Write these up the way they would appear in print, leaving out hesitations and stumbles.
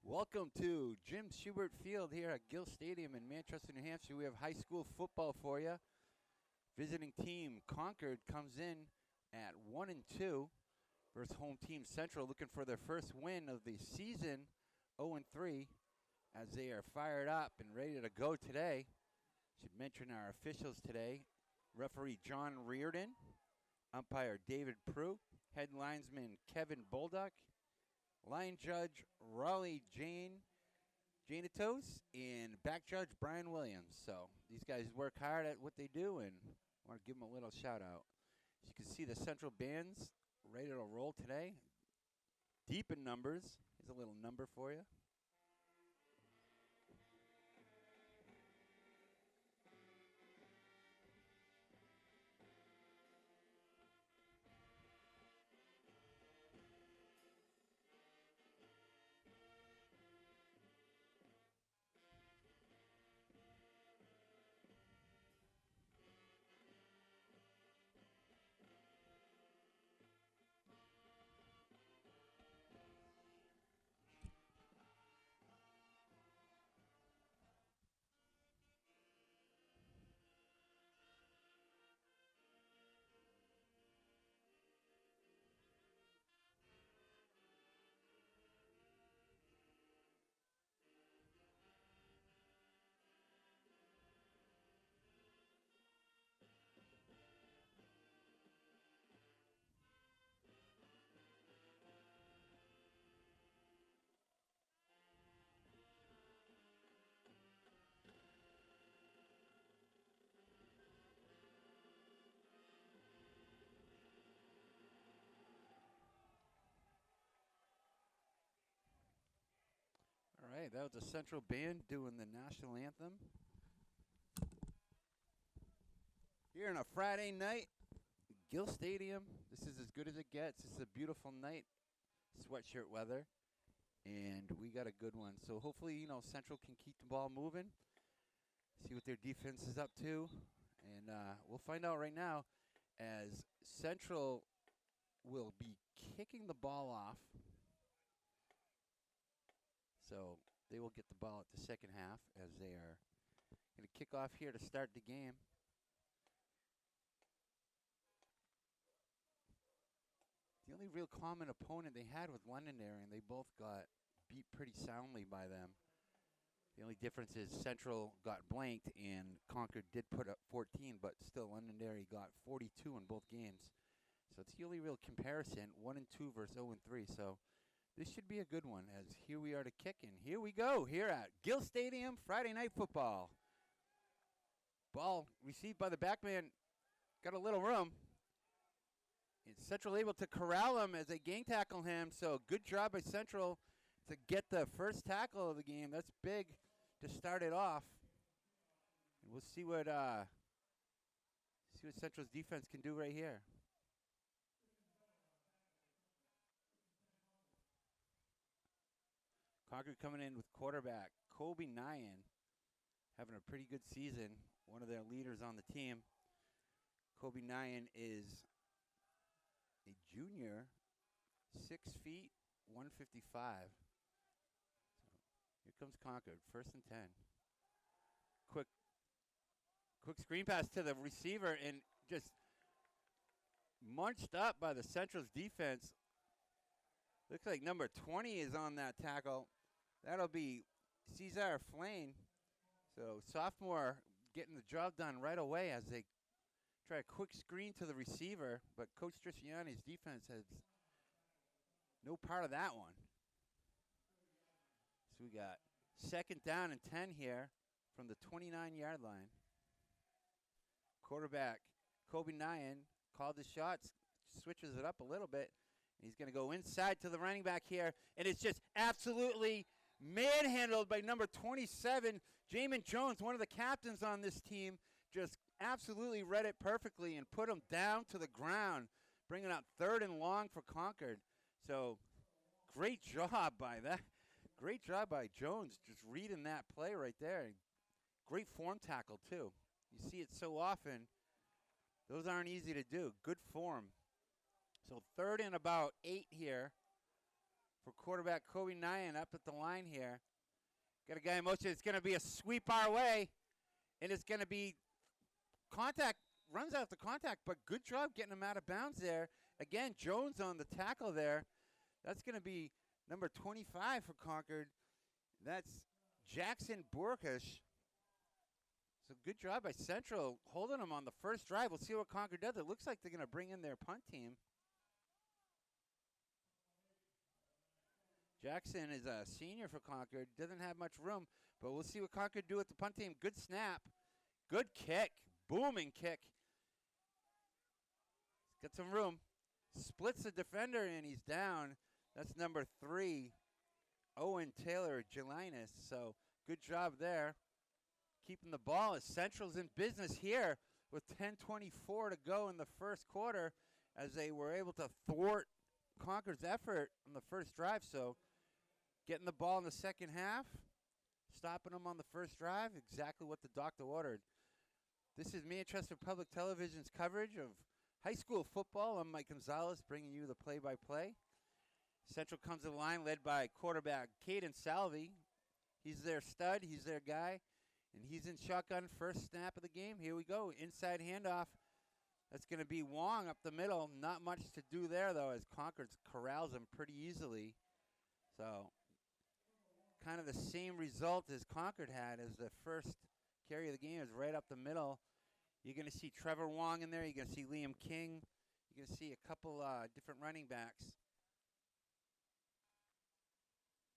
Welcome to Jim Schubert Field here at Gill Stadium in Manchester, New Hampshire. We have high school football for you. Visiting team Concord comes in at 1-2 versus home team Central, looking for their first win of the season, 0-3, as they are fired up and ready to go today. Should mention our officials today: referee John Reardon, umpire David Prue, head linesman Kevin Bolduck, line judge Raleigh Janitos, and back judge Brian Williams. So these guys work hard at what they do, and I want to give them a little shout out. As you can see, the Central band's ready to roll today. Deep in numbers. Here's a little number for you. All right, that was the Central Band doing the national anthem. Here on a Friday night, Gill Stadium. This is as good as it gets. It's a beautiful night, sweatshirt weather, and we got a good one. So hopefully, Central can keep the ball moving, see what their defense is up to, and we'll find out right now as Central will be kicking the ball off. So they will get the ball at the second half as they are going to kick off here to start the game. The only real common opponent they had was Londonderry, and they both got beat pretty soundly by them. The only difference is Central got blanked and Concord did put up 14, but still Londonderry got 42 in both games. So it's the only real comparison, 1-2 versus 0-3. So this should be a good one, as here we are to kick, and here we go here at Gill Stadium, Friday Night Football. Ball received by the backman, got a little room. And Central able to corral him as they gang tackle him, so good job by Central to get the first tackle of the game. That's big to start it off. And we'll see what Central's defense can do right here. Concord coming in with quarterback Kobe Nyan, having a pretty good season, one of their leaders on the team. Kobe Nyan is a junior, 6 feet, 155. So here comes Concord, 1st and 10. Quick screen pass to the receiver and just munched up by the Central's defense. Looks like number 20 is on that tackle. That'll be Cesar Flane. So sophomore getting the job done right away as they try a quick screen to the receiver, but Coach Tristiani's defense has no part of that one. So we got 2nd down and 10 here from the 29-yard line. Quarterback Kobe Nyan called the shots, switches it up a little bit. He's going to go inside to the running back here, and it's just absolutely manhandled by number 27, Jamin Jones, one of the captains on this team. Just absolutely read it perfectly and put him down to the ground, bringing up 3rd and long for Concord. So great job by that. Great job by Jones just reading that play right there. Great form tackle, too. You see it so often. Those aren't easy to do. Good form. So 3rd and about 8 here for quarterback Kobe Nyan up at the line here. Got a guy in motion. It's going to be a sweep our way, and it's going to be contact. Runs out the contact, but good job getting him out of bounds there. Again, Jones on the tackle there. That's going to be number 25 for Concord. That's Jackson Burkish. So good job by Central holding him on the first drive. We'll see what Concord does. It looks like they're going to bring in their punt team. Jackson is a senior for Concord. Doesn't have much room, but we'll see what Concord do with the punt team. Good snap. Good kick. Booming kick. Got some room. Splits the defender, and he's down. That's number 3, Owen Taylor Gelinas. So good job there. Keeping the ball as Central's in business here with 10:24 to go in the first quarter as they were able to thwart Concord's effort on the first drive. So getting the ball in the second half, stopping them on the first drive, exactly what the doctor ordered. This is Manchester Public Television's coverage of high school football. I'm Mike Gonzalez bringing you the play-by-play. Central comes to the line led by quarterback Caden Salvi. He's their stud. He's their guy. And he's in shotgun first snap of the game. Here we go. Inside handoff. That's going to be Wong up the middle. Not much to do there, though, as Concord corrals him pretty easily. So kind of the same result as Concord had as the first carry of the game is right up the middle. You're going to see Trevor Wong in there. You're going to see Liam King. You're going to see a couple different running backs.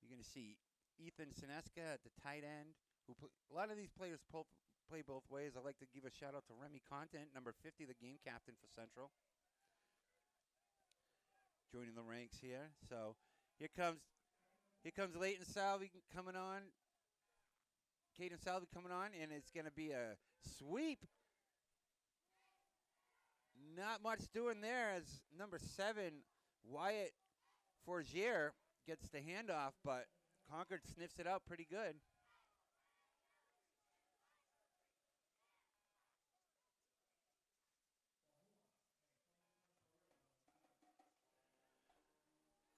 You're going to see Ethan Sineska at the tight end. A lot of these players play both ways. I'd like to give a shout-out to Remy Contant, number 50, the game captain for Central. Joining the ranks here. So here comes Leighton Salvi coming on. Caden Salvi coming on, and it's going to be a sweep. Not much doing there as number 7, Wyatt Forgier, gets the handoff, but Concord sniffs it out pretty good.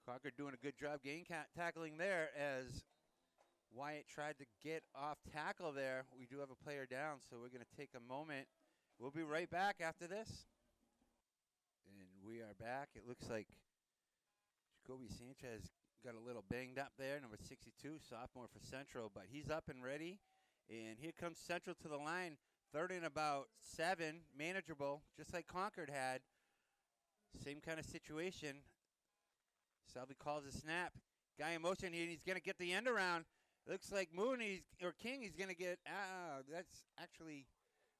Concord doing a good job tackling there as Wyatt tried to get off tackle there. We do have a player down, so we're going to take a moment. We'll be right back after this. And we are back. It looks like Jacoby Sanchez got a little banged up there, number 62, sophomore for Central, but he's up and ready. And here comes Central to the line, 3rd and about 7, manageable, just like Concord had. Same kind of situation. Salvi calls a snap. Guy in motion, and he's going to get the end around. Looks like King, he's going to get, that's actually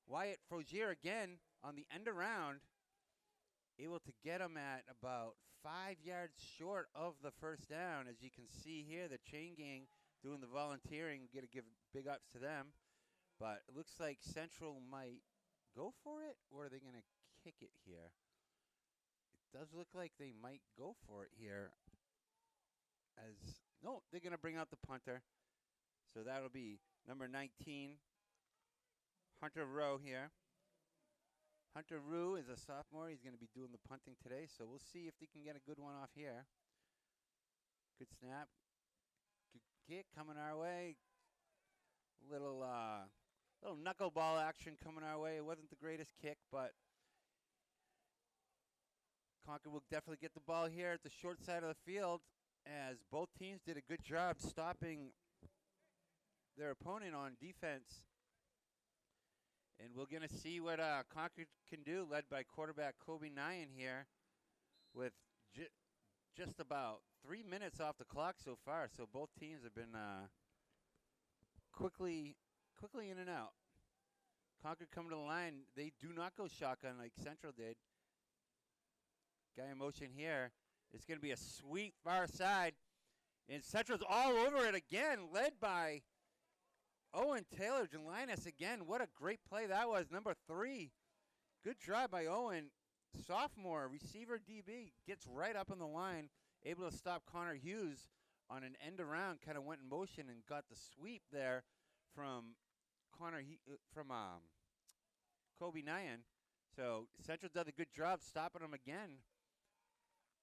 Wyatt Frozier again on the end around. Able to get him at about 5 yards short of the first down. As you can see here, the chain gang doing the volunteering. We got to give big ups to them. But it looks like Central might go for it, or are they going to kick it here? It does look like they might go for it here. No, they're going to bring out the punter. So that'll be number 19, Hunter Rowe here. Hunter Rue is a sophomore. He's going to be doing the punting today, so we'll see if they can get a good one off here. Good snap. Good kick coming our way. Little knuckleball action coming our way. It wasn't the greatest kick, but Concord will definitely get the ball here at the short side of the field as both teams did a good job stopping their opponent on defense. And we're going to see what Concord can do, led by quarterback Kobe Nyan here with just about 3 minutes off the clock so far. So both teams have been quickly in and out. Concord coming to the line. They do not go shotgun like Central did. Guy in motion here. It's going to be a sweep far side. And Central's all over it again, led by Owen Taylor Gelinas again. What a great play that was. Number 3. Good drive by Owen. Sophomore receiver DB gets right up on the line, able to stop Connor Hughes on an end around, kind of went in motion and got the sweep there from Kobe Nyan. So Central did a good job stopping him again.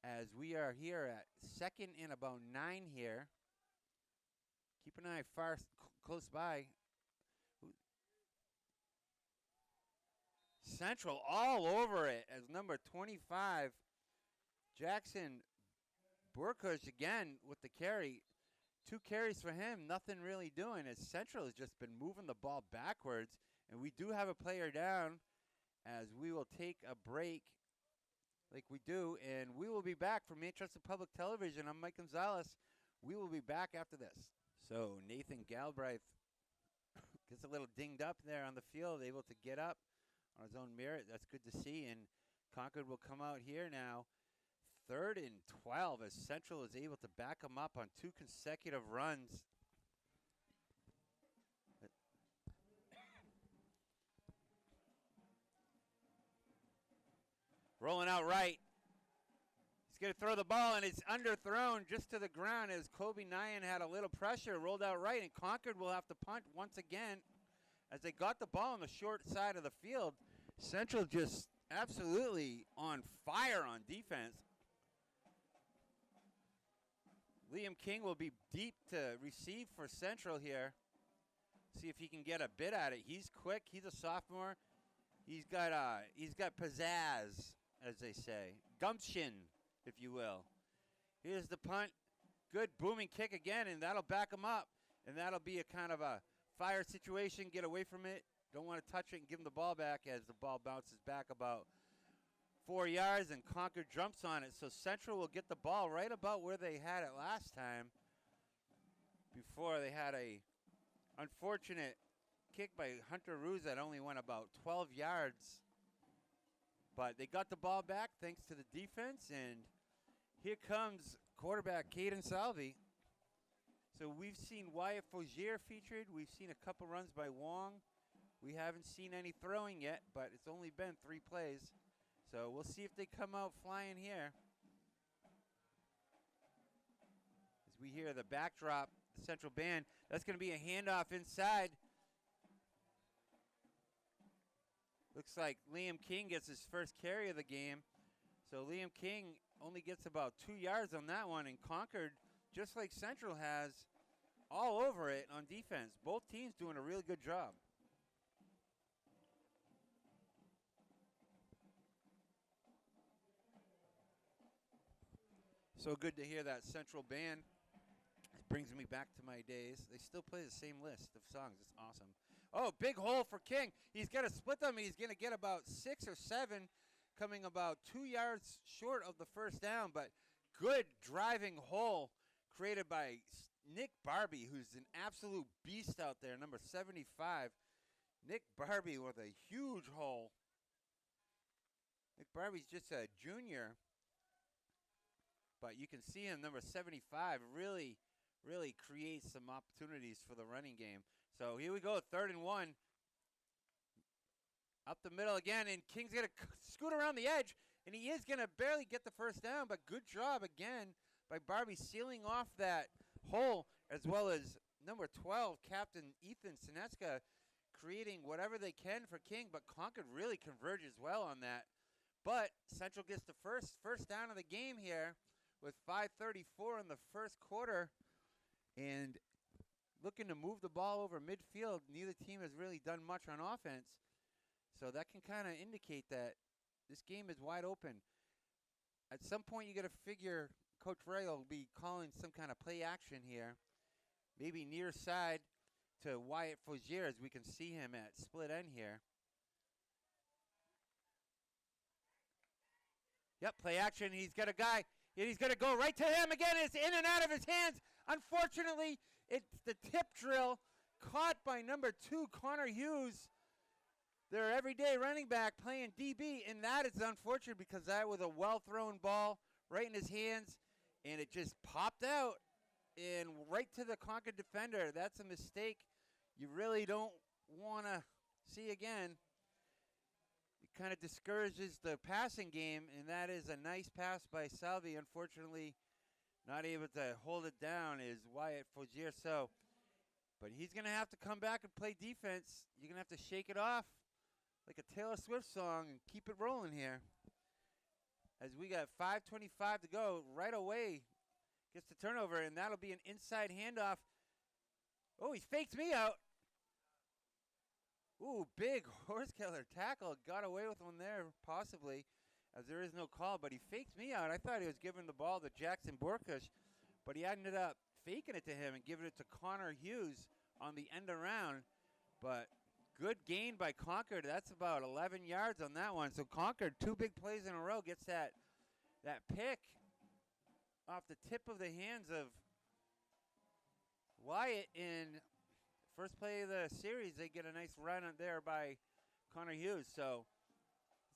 as we are here at second and about 9 here. Keep an eye close by. Central all over it as number 25, Jackson Burkush again with the carry. 2 carries for him, nothing really doing as Central has just been moving the ball backwards. And we do have a player down as we will take a break like we do. And we will be back from Manchester Public Television. I'm Mike Gonzalez. We will be back after this. So Nathan Galbraith gets a little dinged up there on the field, able to get up on his own merit. That's good to see. And Concord will come out here now. 3rd and 12 as Central is able to back them up on 2 consecutive runs. Rolling out right. He's going to throw the ball, and it's underthrown just to the ground as Kobe Nyan had a little pressure, rolled out right, and Concord will have to punt once again as they got the ball on the short side of the field. Central just absolutely on fire on defense. Liam King will be deep to receive for Central here. See if he can get a bit at it. He's quick. He's a sophomore. He's got pizzazz, as they say. Gumption, if you will. Here's the punt. Good booming kick again, and that'll back him up. And that'll be a kind of a fire situation. Get away from it. Don't want to touch it and give him the ball back as the ball bounces back about 4 yards, and Concord jumps on it. So Central will get the ball right about where they had it last time before they had a unfortunate kick by Hunter Ruse that only went about 12 yards. But they got the ball back thanks to the defense, and here comes quarterback Caden Salvi. So we've seen Wyatt Fogier featured. We've seen a couple runs by Wong. We haven't seen any throwing yet, but it's only been 3 plays. So we'll see if they come out flying here. As we hear the backdrop, the Central Band, that's going to be a handoff inside. Looks like Liam King gets his first carry of the game. So Liam King only gets about 2 yards on that one, and Concord, just like Central has, all over it on defense. Both teams doing a really good job. So good to hear that Central Band. It brings me back to my days. They still play the same list of songs. It's awesome. Oh, big hole for King. He's going to split them. He's going to get about 6 or 7, coming about 2 yards short of the first down. But good driving hole created by Nick Barbie, who's an absolute beast out there, number 75. Nick Barbie with a huge hole. Nick Barbie's just a junior. But you can see him, number 75, really creates some opportunities for the running game. So here we go, 3rd and 1. Up the middle again, and King's going to scoot around the edge, and he is going to barely get the first down, but good job again by Barbie sealing off that hole, as well as number 12, Captain Ethan Sinetska, creating whatever they can for King, but Concord really converges well on that. But Central gets the first down of the game here with 5:34 in the first quarter, and looking to move the ball over midfield. Neither team has really done much on offense, so that can kind of indicate that this game is wide open. At some point, you got to figure Coach Ray will be calling some kind of play action here, maybe near side to Wyatt Fogier, as we can see him at split end here. Yep, play action. He's got a guy. And he's going to go right to him again. It's in and out of his hands. Unfortunately, it's the tip drill caught by number 2, Connor Hughes. Their everyday running back playing DB, and that is unfortunate because that was a well-thrown ball right in his hands, and it just popped out and right to the Concord defender. That's a mistake you really don't want to see again. Kind of discourages the passing game, and that is a nice pass by Salvi. Unfortunately, not able to hold it down is Wyatt Fogier. So, but he's going to have to come back and play defense. You're going to have to shake it off like a Taylor Swift song and keep it rolling here. as we got 5:25 to go. Right away gets the turnover, and that'll be an inside handoff. Oh, he faked me out. Ooh, big horse killer tackle. Got away with one there, possibly, as there is no call, but he faked me out. I thought he was giving the ball to Jackson Borkush, but he ended up faking it to him and giving it to Connor Hughes on the end around. But good gain by Concord. That's about 11 yards on that one. So Concord, 2 big plays in a row, gets that pick off the tip of the hands of Wyatt in first play of the series. They get a nice run on there by Connor Hughes. So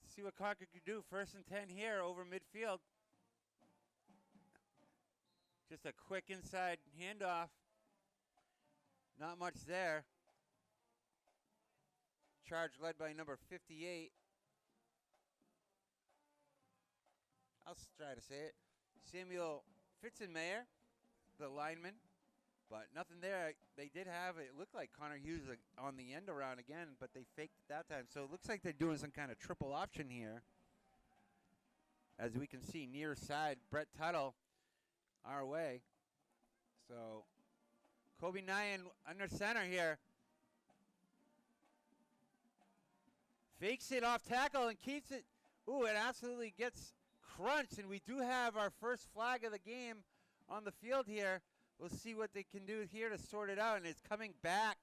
let's see what Concord can do. 1st and 10 here over midfield. Just a quick inside handoff. Not much there. Charge led by number 58. I'll try to say it. Samuel Fitzenmayer, the lineman. But nothing there. They did have, it looked like Connor Hughes on the end around again, but they faked it that time. So it looks like they're doing some kind of triple option here. As we can see, near side, Brett Tuttle our way. So Kobe Nyan under center here. Fakes it off tackle and keeps it. Ooh, it absolutely gets crunched. And we do have our first flag of the game on the field here. We'll see what they can do here to sort it out. And it's coming back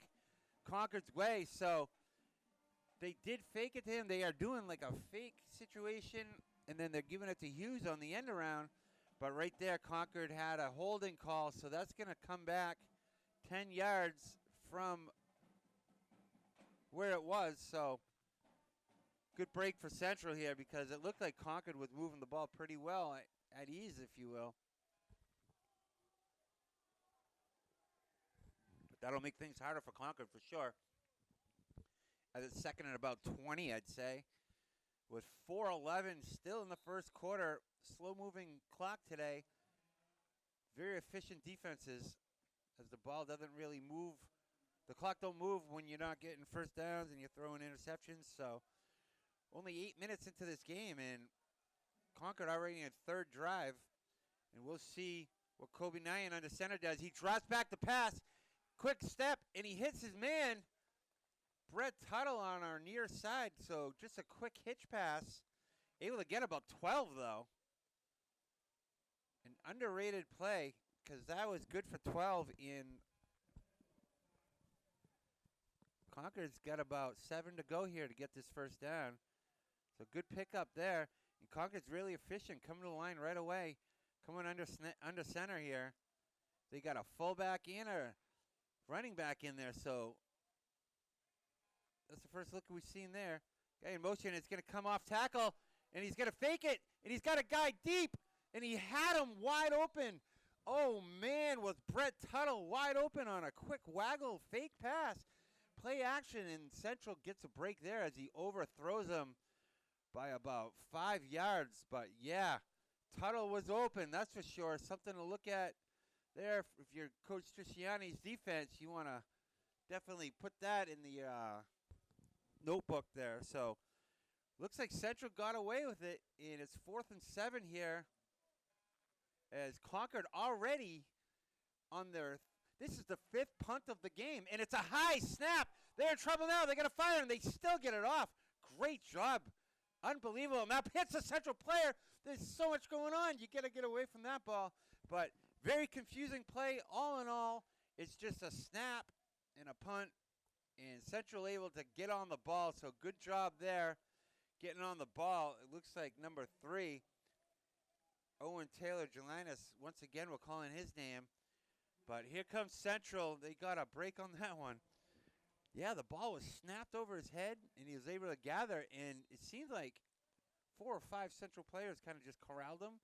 Concord's way. So they did fake it to him. They are doing like a fake situation. And then they're giving it to Hughes on the end around. But right there, Concord had a holding call. So that's going to come back 10 yards from where it was. So good break for Central here, because it looked like Concord was moving the ball pretty well at ease, if you will. But that'll make things harder for Concord for sure. As it's second and about 20, I'd say. With 4:11 still in the first quarter. Slow-moving clock today. Very efficient defenses, as the ball doesn't really move. The clock don't move when you're not getting first downs and you're throwing interceptions. So only 8 minutes into this game, and Concord already in third drive. And we'll see what Kobe Nyan under center does. He drops back the pass. Quick step, and he hits his man, Brett Tuttle, on our near side. So just a quick hitch pass. Able to get about 12, though. An underrated play, because that was good for 12 in. Concord's got about 7 to go here to get this first down. So good pickup there. And Concord's really efficient, coming to the line right away. Coming under center here. They got a fullback and a running back in there. So that's the first look we've seen there. Guy in motion. It's going to come off tackle. And he's going to fake it. And he's got a guy deep. And he had him wide open. Oh, man, was Brett Tuttle wide open on a quick waggle fake pass. Play action, and Central gets a break there as he overthrows him by about 5 yards. But, yeah, Tuttle was open, that's for sure. Something to look at there. If you're Coach Trisciani's defense, you want to definitely put that in the notebook there. So, looks like Central got away with it, and it's 4th and 7 here. As Concord already on their, this is the 5th punt of the game, and it's a high snap. They're in trouble now. They're going to fire, and they still get it off. Great job. Unbelievable. Now hits a Central player. There's so much going on. You got to get away from that ball. But very confusing play. All in all, it's just a snap and a punt, and Central able to get on the ball. So good job there getting on the ball. It looks like number 3, Owen Taylor Jelinas, once again, we're calling his name. But here comes Central. They got a break on that one. Yeah, the ball was snapped over his head, and he was able to gather. And it seemed like 4 or 5 Central players kind of just corralled him.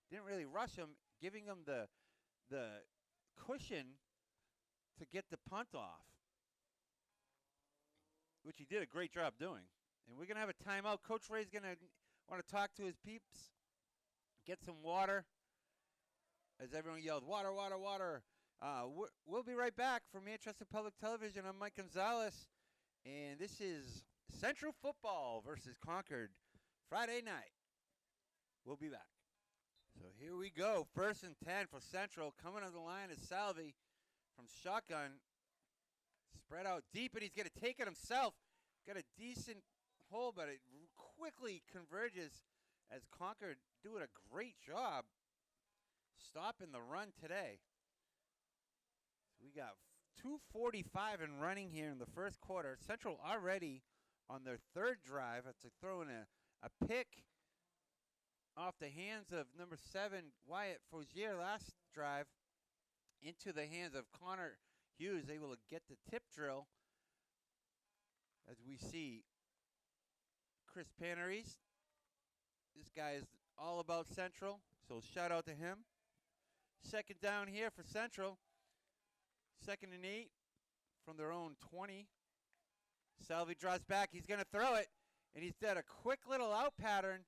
Didn't really rush him, giving him the cushion to get the punt off, which he did a great job doing. And we're going to have a timeout. Coach Ray's going to want to talk to his peeps, get some water, as everyone yelled, water, water, water. We'll be right back from Manchester Public Television. I'm Mike Gonzalez, and this is Central Football versus Concord Friday night. We'll be back. So here we go. 1st and 10 for Central. Coming on the line is Salvi from shotgun. Spread out deep, and he's going to take it himself. Got a decent hole, but it quickly converges as Concord doing a great job stopping the run today. So we got 2:45 and running here in the first quarter. Central already on their 3rd drive after throwing a pick off the hands of number 7, Wyatt Faugier, last drive into the hands of Connor Hughes, able to get the tip drill. As we see Chris Panarese, this guy is all about Central, so shout out to him. 2nd down here for Central. 2nd and 8 from their own 20. Salvi draws back. He's going to throw it, and he's done a quick little out pattern.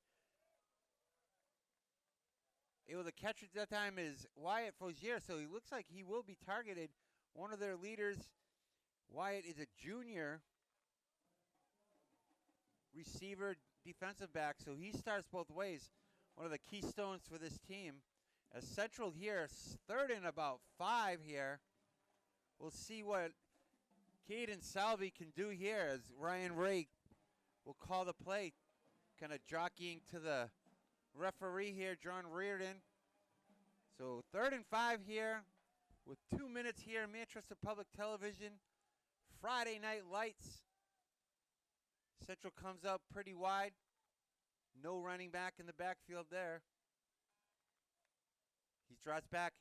Able to catch it that time is Wyatt Faugier, so he looks like he will be targeted. One of their leaders, Wyatt, is a junior receiver, defensive back, so he starts both ways. One of the keystones for this team. As Central here, 3rd and about 5 here. We'll see what Caden Salvi can do here as Ryan Ray will call the play. Kind of jockeying to the referee here, John Reardon. So 3rd and 5 here with 2 minutes here in Manchester Public Television. Friday Night Lights. Central comes out pretty wide. No running back in the backfield there. He drops back.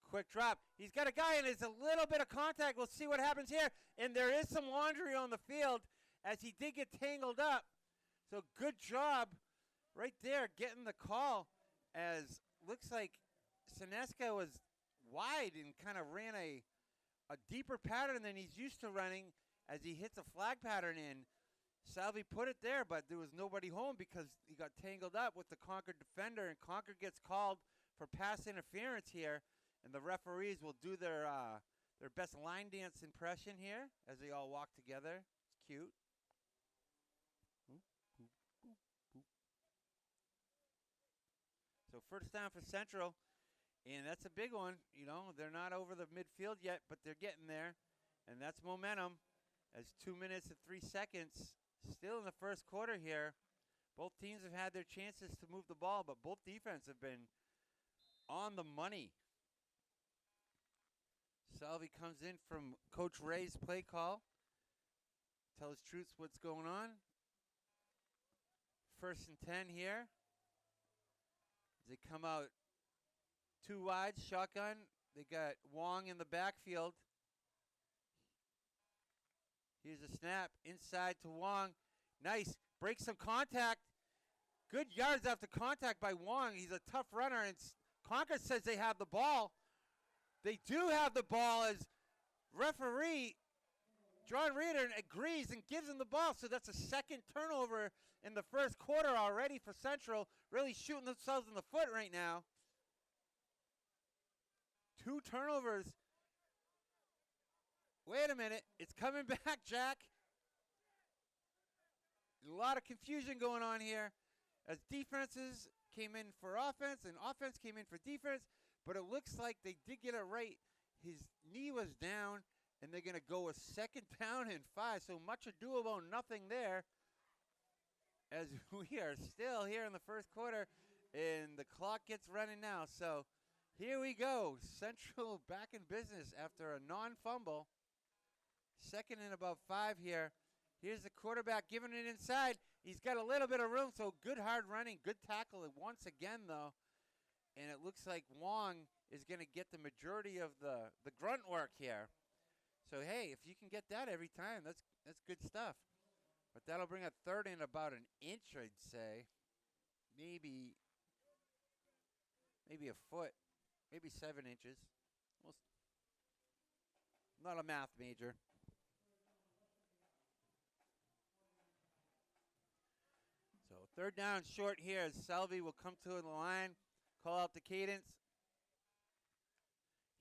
Quick drop. He's got a guy, and there's a little bit of contact. We'll see what happens here. And there is some laundry on the field as he did get tangled up. So good job right there getting the call, as looks like Seneska was wide and kind of ran a deeper pattern than he's used to running as he hits a flag pattern in. Salvi put it there, but there was nobody home because he got tangled up with the Concord defender, and Concord gets called for pass interference here. And the referees will do their best line dance impression here as they all walk together. It's cute. So 1st down for Central, and that's a big one. You know, they're not over the midfield yet, but they're getting there, and that's momentum. As 2 minutes and 3 seconds still in the first quarter here. Both teams have had their chances to move the ball, but both defense have been on the money. Salvi comes in from Coach Ray's play call. Tell us truths what's going on. 1st and 10 here. As they come out 2 wide, shotgun. They got Wong in the backfield. Here's a snap inside to Wong. Nice. Breaks some contact. Good yards after contact by Wong. He's a tough runner, and Concord says they have the ball. They do have the ball as referee John Reardon agrees and gives him the ball. So that's a 2nd turnover in the first quarter already for Central. Really shooting themselves in the foot right now. 2 turnovers. Wait a minute. It's coming back, Jack. A lot of confusion going on here as defenses came in for offense and offense came in for defense. But it looks like they did get it right. His knee was down, and they're going to go a 2nd down and 5. So much ado about nothing there as we are still here in the first quarter, and the clock gets running now. So here we go. Central back in business after a non-fumble. 2nd and about 5 here. Here's the quarterback giving it inside. He's got a little bit of room, so good hard running. Good tackle once again, though. And it looks like Wong is going to get the majority of the grunt work here. So, hey, if you can get that every time, that's good stuff. But that'll bring a 3rd and about an inch, I'd say. Maybe a foot. Maybe 7 inches. Not a math major. So 3rd down short here as Salvi will come to the line. Call out the cadence.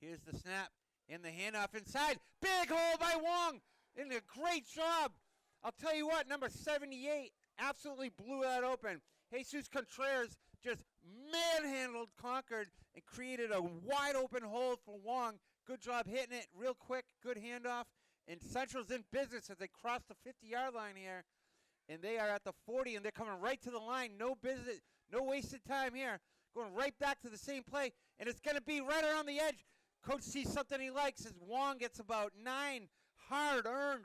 Here's the snap and the handoff inside. Big hole by Wong. And a great job. I'll tell you what, number 78 absolutely blew that open. Jesus Contreras just manhandled Concord and created a wide open hole for Wong. Good job hitting it real quick. Good handoff. And Central's in business as they cross the 50-yard line here. And they are at the 40, and they're coming right to the line. No business, no wasted time here. Going right back to the same play, and it's going to be right around the edge. Coach sees something he likes as Wong gets about 9 hard-earned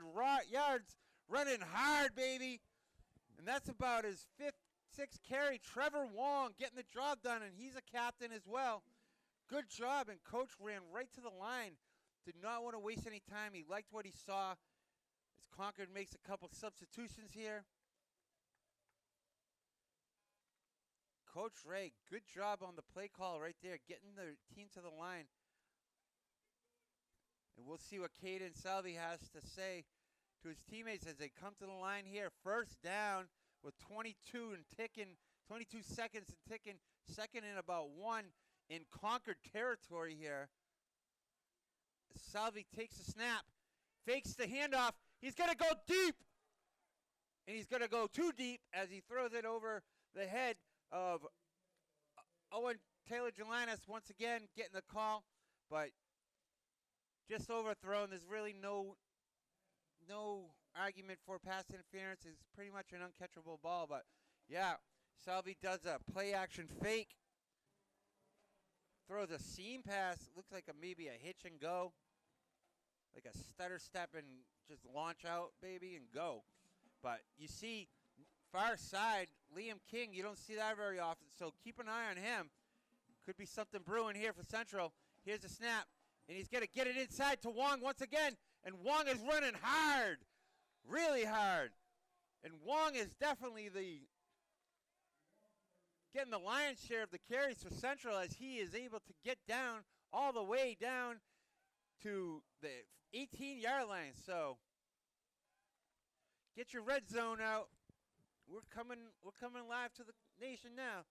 yards, running hard, baby. And that's about his fifth, sixth carry. Trevor Wong getting the job done, and he's a captain as well. Good job, and Coach ran right to the line. Did not want to waste any time. He liked what he saw. As Concord makes a couple substitutions here. Coach Ray, good job on the play call right there, getting the team to the line. And we'll see what Caden Salvi has to say to his teammates as they come to the line here. First down with 22 seconds and ticking. Second and about 1 in Concord territory here. Salvi takes the snap, fakes the handoff. He's going to go deep. And he's going to go too deep as he throws it over the head of Owen Taylor Jelinas once again getting the call. But just overthrown. There's really no argument for pass interference. It's pretty much an uncatchable ball. But, yeah, Salvi does a play-action fake. Throws a seam pass. Looks like maybe a hitch and go. Like a stutter step and just launch out, baby, and go. But you see, far side, Liam King, you don't see that very often. So keep an eye on him. Could be something brewing here for Central. Here's the snap. And he's going to get it inside to Wong once again. And Wong is running hard. Really hard. And Wong is definitely getting the lion's share of the carries for Central as he is able to get down all the way down to the 18-yard line. So get your red zone out. We're coming live to the nation now.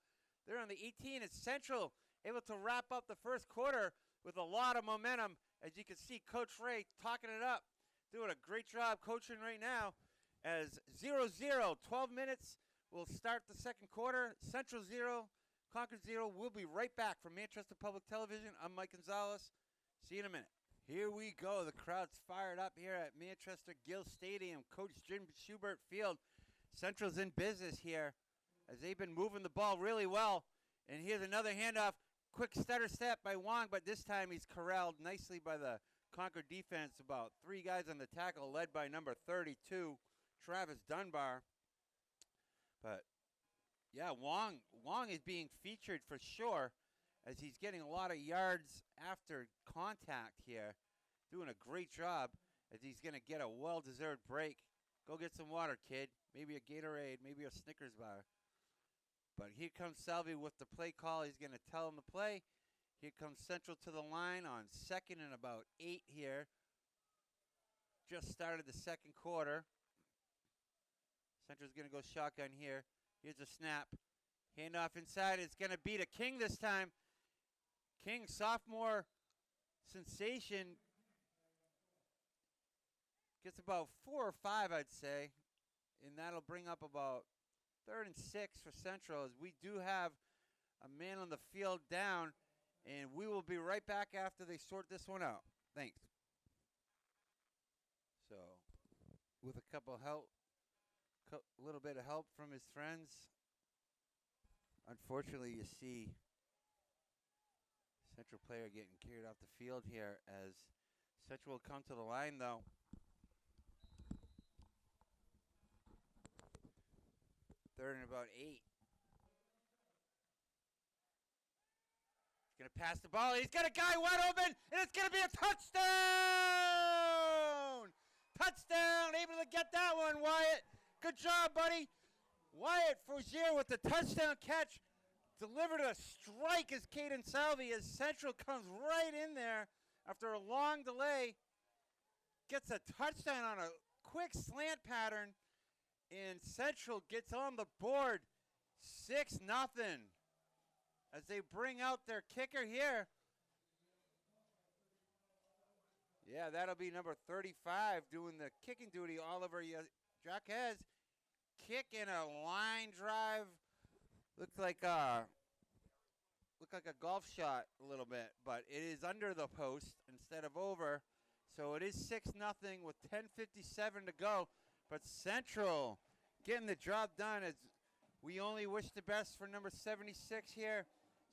They're on the 18. It's Central able to wrap up the first quarter with a lot of momentum. As you can see, Coach Ray talking it up, doing a great job coaching right now. As 0-0, 12 minutes. We'll start the second quarter. Central 0, Concord 0. We'll be right back from Manchester Public Television. I'm Mike Gonzalez. See you in a minute. Here we go. The crowd's fired up here at Manchester Gill Stadium. Coach Jim Schubert Field. Central's in business here as they've been moving the ball really well. And here's another handoff. Quick stutter step by Wong, but this time he's corralled nicely by the Concord defense. About 3 guys on the tackle, led by number 32, Travis Dunbar. But, yeah, Wong is being featured for sure as he's getting a lot of yards after contact here. Doing a great job as he's going to get a well-deserved break. Go get some water, kid. Maybe a Gatorade, maybe a Snickers bar. But here comes Salvi with the play call. He's going to tell him the play. Here comes Central to the line on second and about 8 here. Just started the second quarter. Central's going to go shotgun here. Here's a snap. Handoff inside. It's going to be to King this time. King, sophomore sensation. Gets about 4 or 5, I'd say. And that'll bring up about 3rd and 6 for Central as we do have a man on the field down. And we will be right back after they sort this one out. Thanks. So, with a couple help. A little bit of help from his friends. Unfortunately, you see Central player getting carried off the field here as Central will come to the line, though. Third and about 8. He's going to pass the ball. He's got a guy wide open, and it's going to be a touchdown! Touchdown! Able to get that one, Wyatt. Good job, buddy. Wyatt Frozier with the touchdown catch. Delivered a strike as Caden Salvi as Central comes right in there after a long delay. Gets a touchdown on a quick slant pattern. And Central gets on the board 6-0 as they bring out their kicker here. Yeah, that'll be number 35 doing the kicking duty, Oliver Jaquez. Kick in a line drive. Looks like looked like a golf shot a little bit, but it is under the post instead of over. So it is 6-0 with 10:57 to go. But Central getting the job done as we only wish the best for number 76 here.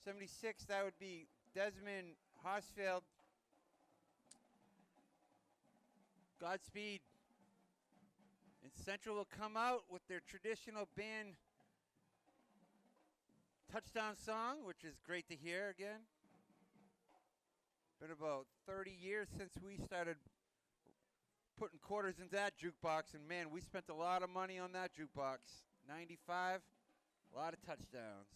76, that would be Desmond Hosfield. Godspeed. And Central will come out with their traditional band touchdown song, which is great to hear again. Been about 30 years since we started putting quarters into that jukebox, and man, we spent a lot of money on that jukebox. 95, a lot of touchdowns.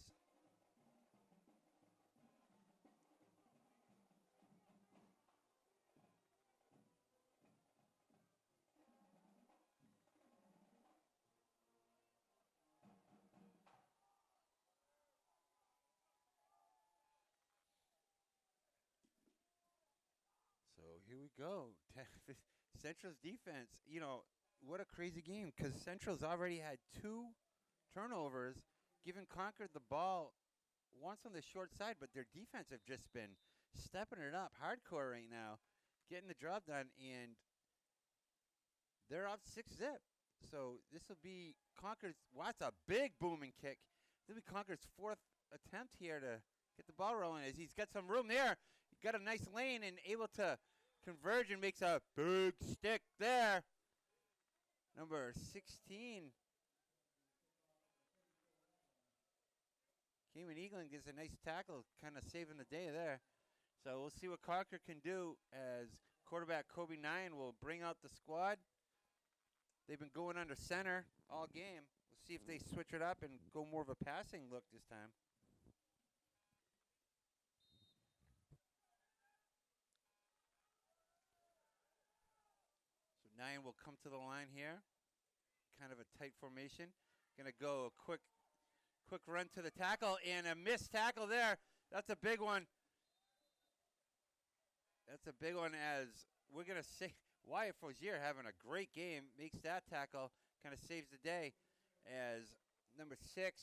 So here we go. Central's defense, you know, what a crazy game because Central's already had 2 turnovers, giving Concord the ball once on the short side, but their defense have just been stepping it up hardcore right now, getting the job done, and they're up 6-0. So this will be Concord's, wow, that's a big booming kick. This will be Concord's 4th attempt here to get the ball rolling as he's got some room there. He got a nice lane and able to converge and makes a big stick there. Number 16. Cayman Eagling gets a nice tackle, kind of saving the day there. So we'll see what Concord can do as quarterback Kobe Nyan will bring out the squad. They've been going under center all game. We'll see if they switch it up and go more of a passing look this time. So Nyan will come to the line here. Kind of a tight formation. Going to go a quick run to the tackle and a missed tackle there. That's a big one. That's a big one as we're going to say Wyatt Fozier having a great game. Makes that tackle. Kind of saves the day as number 6,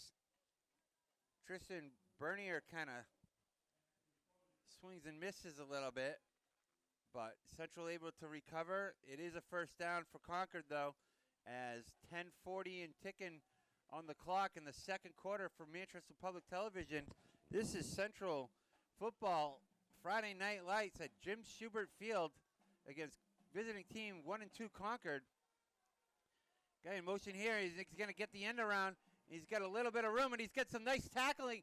Tristan Bernier kind of swings and misses a little bit. But Central able to recover. It is a first down for Concord though as 10:40 and ticking on the clock in the second quarter for Manchester Public Television. This is Central football Friday Night Lights at Jim Schubert Field against visiting team 1-2 Concord. Guy in motion here. He's going to get the end around. He's got a little bit of room, and he's got some nice tackling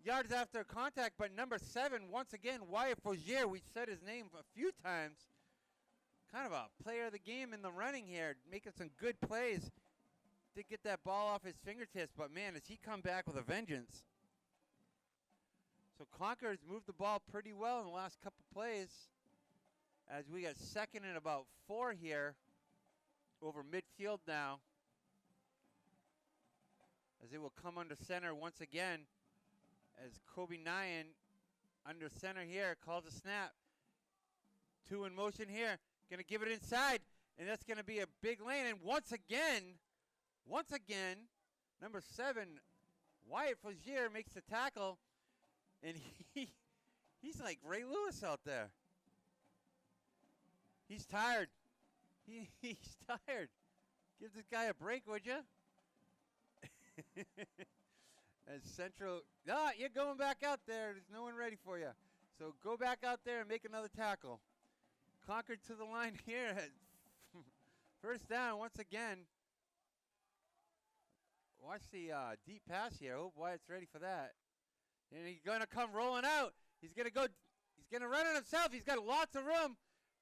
yards after contact. But number 7, once again, Wyatt Fozier. We've said his name a few times. Kind of a player of the game in the running here, making some good plays. Did get that ball off his fingertips, but man, has he come back with a vengeance. So Concord's moved the ball pretty well in the last couple plays as we got 2nd and about 4 here over midfield now. As it will come under center once again as Kobe Nyan under center here calls a snap. 2 in motion here. Going to give it inside, and that's going to be a big lane. And once again, number 7, Wyatt Fozier makes the tackle, and he's like Ray Lewis out there. He's tired. He's tired. Give this guy a break, would you? As Central, you're going back out there. There's no one ready for you. So go back out there and make another tackle. Concord to the line here. First down once again. Watch the deep pass here. Oh, Wyatt's ready for that. And he's going to come rolling out. He's going to go. He's going to run it himself. He's got lots of room.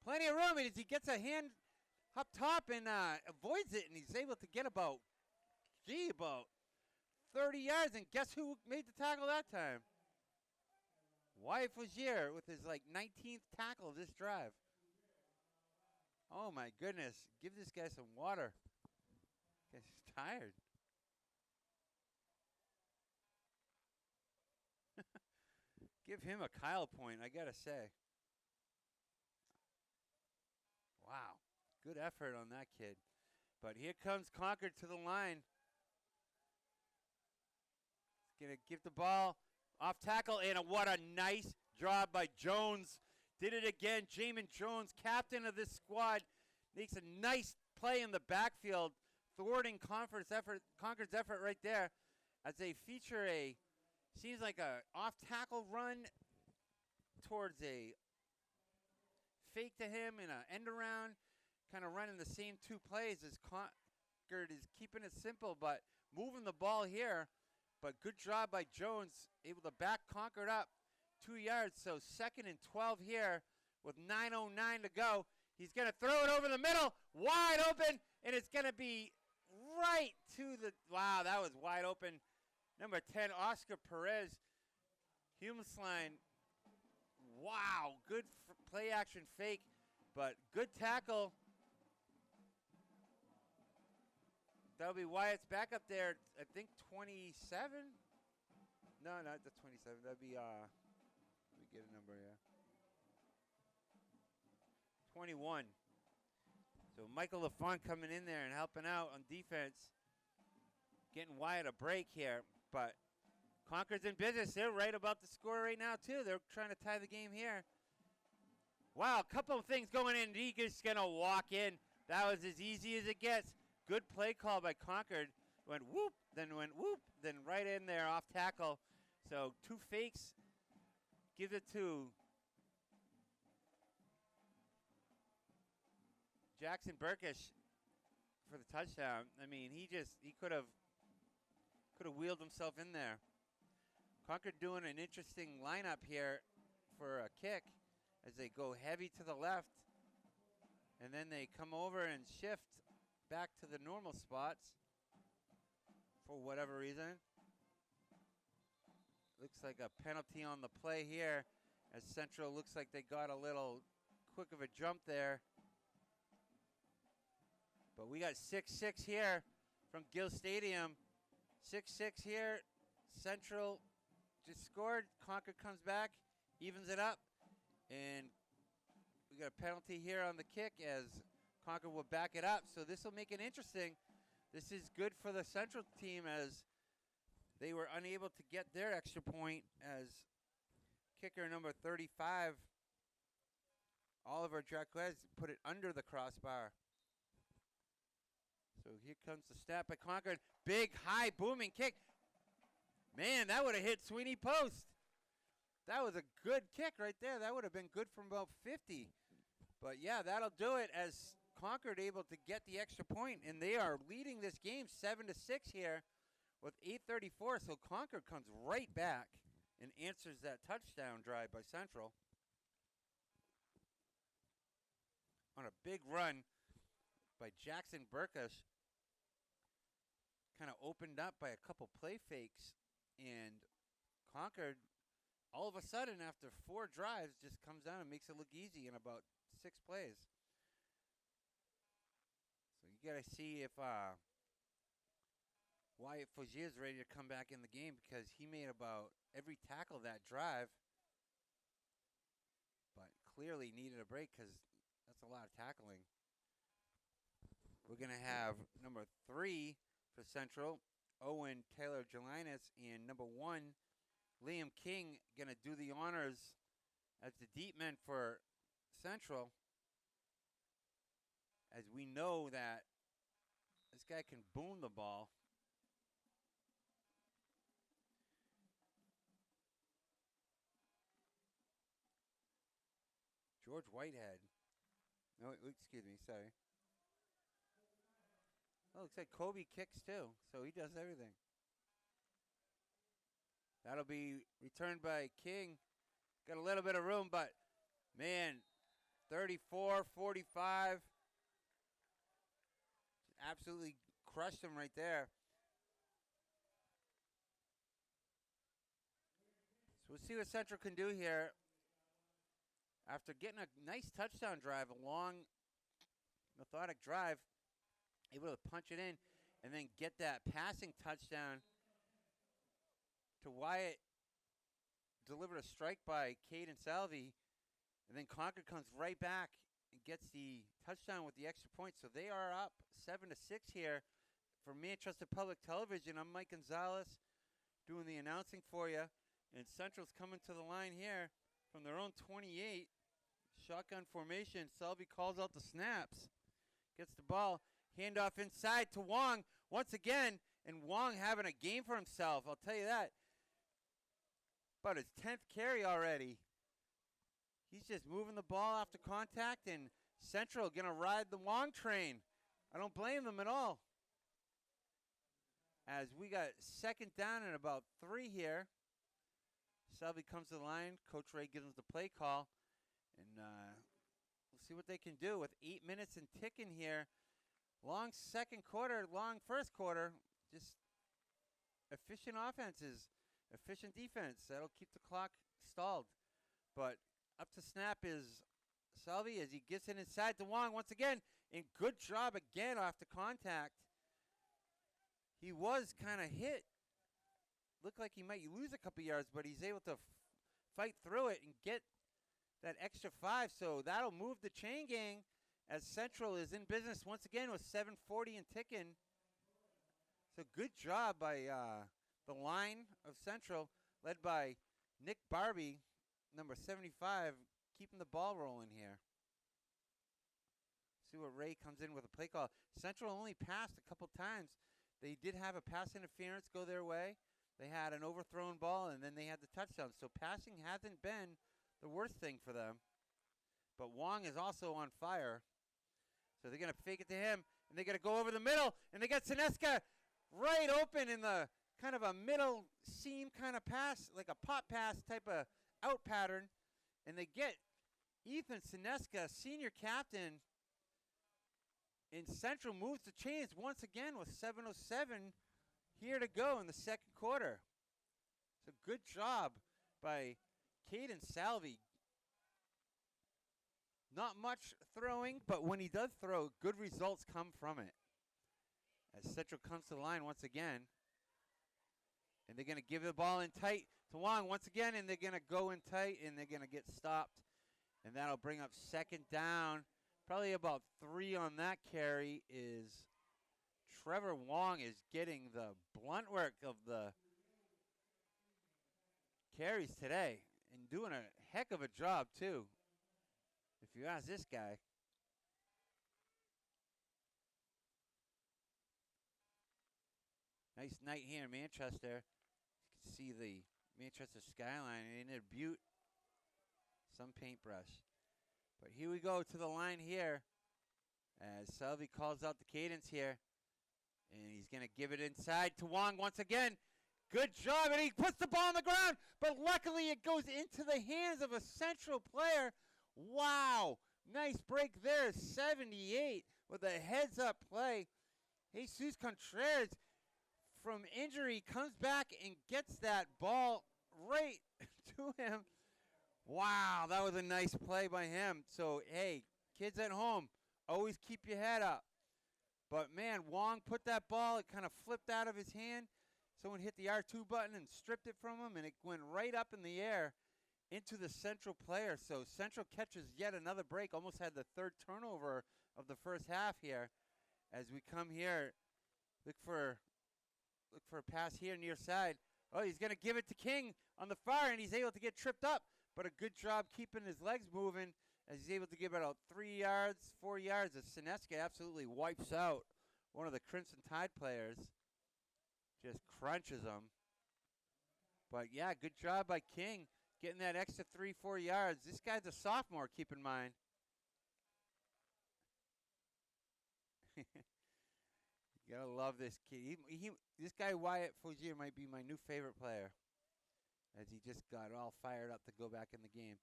Plenty of room. And as he gets a hand up top and avoids it, and he's able to get about 30 yards. And guess who made the tackle that time? Wyatt Fozier with his 19th tackle of this drive. Oh my goodness. Give this guy some water. He's tired. Give him a Kyle point, I gotta say. Wow. Good effort on that kid. But here comes Concord to the line. He's going to give the ball Off tackle, and what a nice job by Jones. Did it again. Jamin Jones, captain of this squad, makes a nice play in the backfield, thwarting Concord's effort right there as they feature seems like a off tackle run towards a fake to him and an end around, kind of running the same two plays as Concord is keeping it simple, but moving the ball here. But good job by Jones, able to back Concord up 2 yards. So 2nd and 12 here with 9:09 to go. He's going to throw it over the middle, wide open, and it's going to be right to the, wow, that was wide open. Number 10, Oscar Perez, Humesline. Wow, good play action fake, but good tackle. That'll be Wyatt's back up there, I think 27? No, not the 27. That'd be, let me get a number here. 21. So Michael LaFont coming in there and helping out on defense. Getting Wyatt a break here, but Concord's in business. They're right about the score right now, too. They're trying to tie the game here. Wow, a couple of things going in. He's just going to walk in. That was as easy as it gets. Good play call by Concord. Went whoop, then right in there off tackle. So 2 fakes. Gives it to Jackson Burkish for the touchdown. I mean, he could have wheeled himself in there. Concord doing an interesting lineup here for a kick as they go heavy to the left. And then they come over and shift back to the normal spots for whatever reason. Looks like a penalty on the play here as Central looks like they got a little quick of a jump there. But we got 6-6 here from Gill Stadium. 6-6 here. Central just scored. Concord comes back, evens it up. And we got a penalty here on the kick as Concord will back it up. So this will make it interesting. This is good for the Central team as they were unable to get their extra point as kicker number 35, Oliver Jacquez, put it under the crossbar. So here comes the snap by Concord. Big, high, booming kick. Man, that would have hit Sweeney Post. That was a good kick right there. That would have been good from about 50. But, yeah, that'll do it as Concord able to get the extra point, and they are leading this game 7-6 here with 8:34. So Concord comes right back and answers that touchdown drive by Central on a big run by Jackson Burkish. Kind of opened up by a couple play fakes, and Concord, all of a sudden, after 4 drives, just comes down and makes it look easy in about 6 plays. So you got to see if Wyatt Fogier is ready to come back in the game because he made about every tackle that drive, but clearly needed a break because that's a lot of tackling. We're going to have number 3 for Central, Owen Taylor Jelinas, and number 1, Liam King, going to do the honors as the deep men for Central, as we know that this guy can boom the ball. George Whitehead. No, excuse me, sorry. Oh, looks like Kobe kicks too, so he does everything. That'll be returned by King. Got a little bit of room, but man, 34-45. Absolutely crushed him right there. So we'll see what Central can do here. After getting a nice touchdown drive, a long, methodic drive, able to punch it in and then get that passing touchdown to Wyatt. Delivered a strike by Caden Salvi, and then Concord comes right back and gets the touchdown with the extra point. So they are up 7-6 here for Manchester Public Television. I'm Mike Gonzalez doing the announcing for you. And Central's coming to the line here from their own 28. Shotgun formation. Selvey calls out the snaps. Gets the ball. Handoff inside to Wong once again. And Wong having a game for himself. I'll tell you that. About his 10th carry already. He's just moving the ball after contact. And Central going to ride the Wong train. I don't blame them at all. As we got second down and about 3 here. Selvey comes to the line. Coach Ray gives him the play call. And we'll see what they can do with 8 minutes and ticking here. Long second quarter, long first quarter. Just efficient offenses, efficient defense. That'll keep the clock stalled. But up to snap is Selvey as he gets it inside to Wong once again. And good job again off the contact. He was kind of hit. Looked like he might lose a couple yards, but he's able to fight through it and get that extra 5. So that'll move the chain gang as Central is in business once again with 7:40 and ticking. So good job by the line of Central, led by Nick Barbie, number 75, keeping the ball rolling here. See what Ray comes in with a play call. Central only passed a couple times. They did have a pass interference go their way. They had an overthrown ball, and then they had the touchdown. So passing hasn't been the worst thing for them. But Wong is also on fire. So they're going to fake it to him, and they're going to go over the middle, and they got Sineska right open in the kind of a middle seam kind of pass, like a pop pass type of out pattern. And they get Ethan Sineska, senior captain, and Central moves the chains once again with 7:07 here to go in the second quarter. So good job by Caden Salvey. Not much throwing, but when he does throw, good results come from it. As Central comes to the line once again. And they're going to give the ball in tight to Wong once again, and they're going to go in tight, and they're going to get stopped. And that'll bring up second down. Probably about 3 on that carry is Trevor Wong is getting the blunt work of the carries today and doing a heck of a job, too, if you ask this guy. Nice night here in Manchester. You can see the Manchester skyline. Ain't it a beaut? Some paintbrush. But here we go to the line here as Selvey calls out the cadence here. And he's going to give it inside to Wong once again. Good job, and he puts the ball on the ground. But luckily it goes into the hands of a Central player. Wow. Nice break there. 78 with a heads-up play. Jesus Contreras from injury comes back and gets that ball right to him. Wow, that was a nice play by him. So, hey, kids at home, always keep your head up. But, man, Wong put that ball. It kind of flipped out of his hand. Someone hit the R2 button and stripped it from him, and it went right up in the air into the Central player. So Central catches yet another break. Almost had the third turnover of the first half here. As we come here, look for a pass here near side. Oh, he's going to give it to King on the far, and he's able to get tripped up. But a good job keeping his legs moving as he's able to give it out 3 yards, 4 yards. As Sineska absolutely wipes out one of the Crimson Tide players. Just crunches him. But, yeah, good job by King getting that extra 3-4 yards. This guy's a sophomore, keep in mind. You gotta love this kid. This guy, Wyatt Fogier, might be my new favorite player, as he just got all fired up to go back in the game.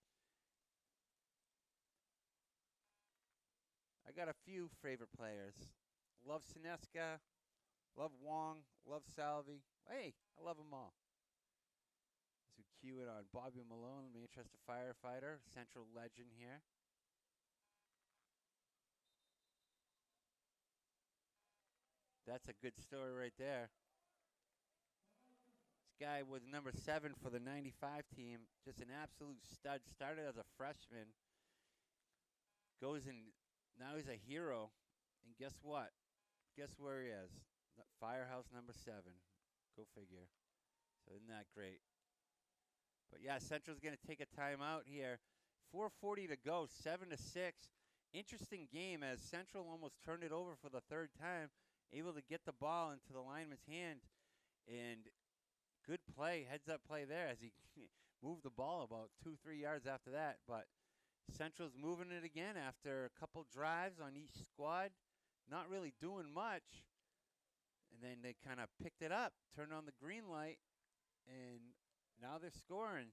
I got a few favorite players. Love Sineska, love Wong, love Salvey. Hey, I love them all. As we cue it on Bobby Malone, Manchester firefighter, Central legend here. That's a good story right there. This guy was number 7 for the 95 team. Just an absolute stud. Started as a freshman. Goes in, now he's a hero. And guess what? Guess where he is? Firehouse number 7. Go figure. So isn't that great? But yeah, Central's going to take a timeout here. 4:40 to go, 7-6. Interesting game as Central almost turned it over for the third time, able to get the ball into the lineman's hand. And good play, heads-up play there as he moved the ball about 2-3 yards after that. But Central's moving it again after a couple drives on each squad, not really doing much. And then they kind of picked it up, turned on the green light, and now they're scoring.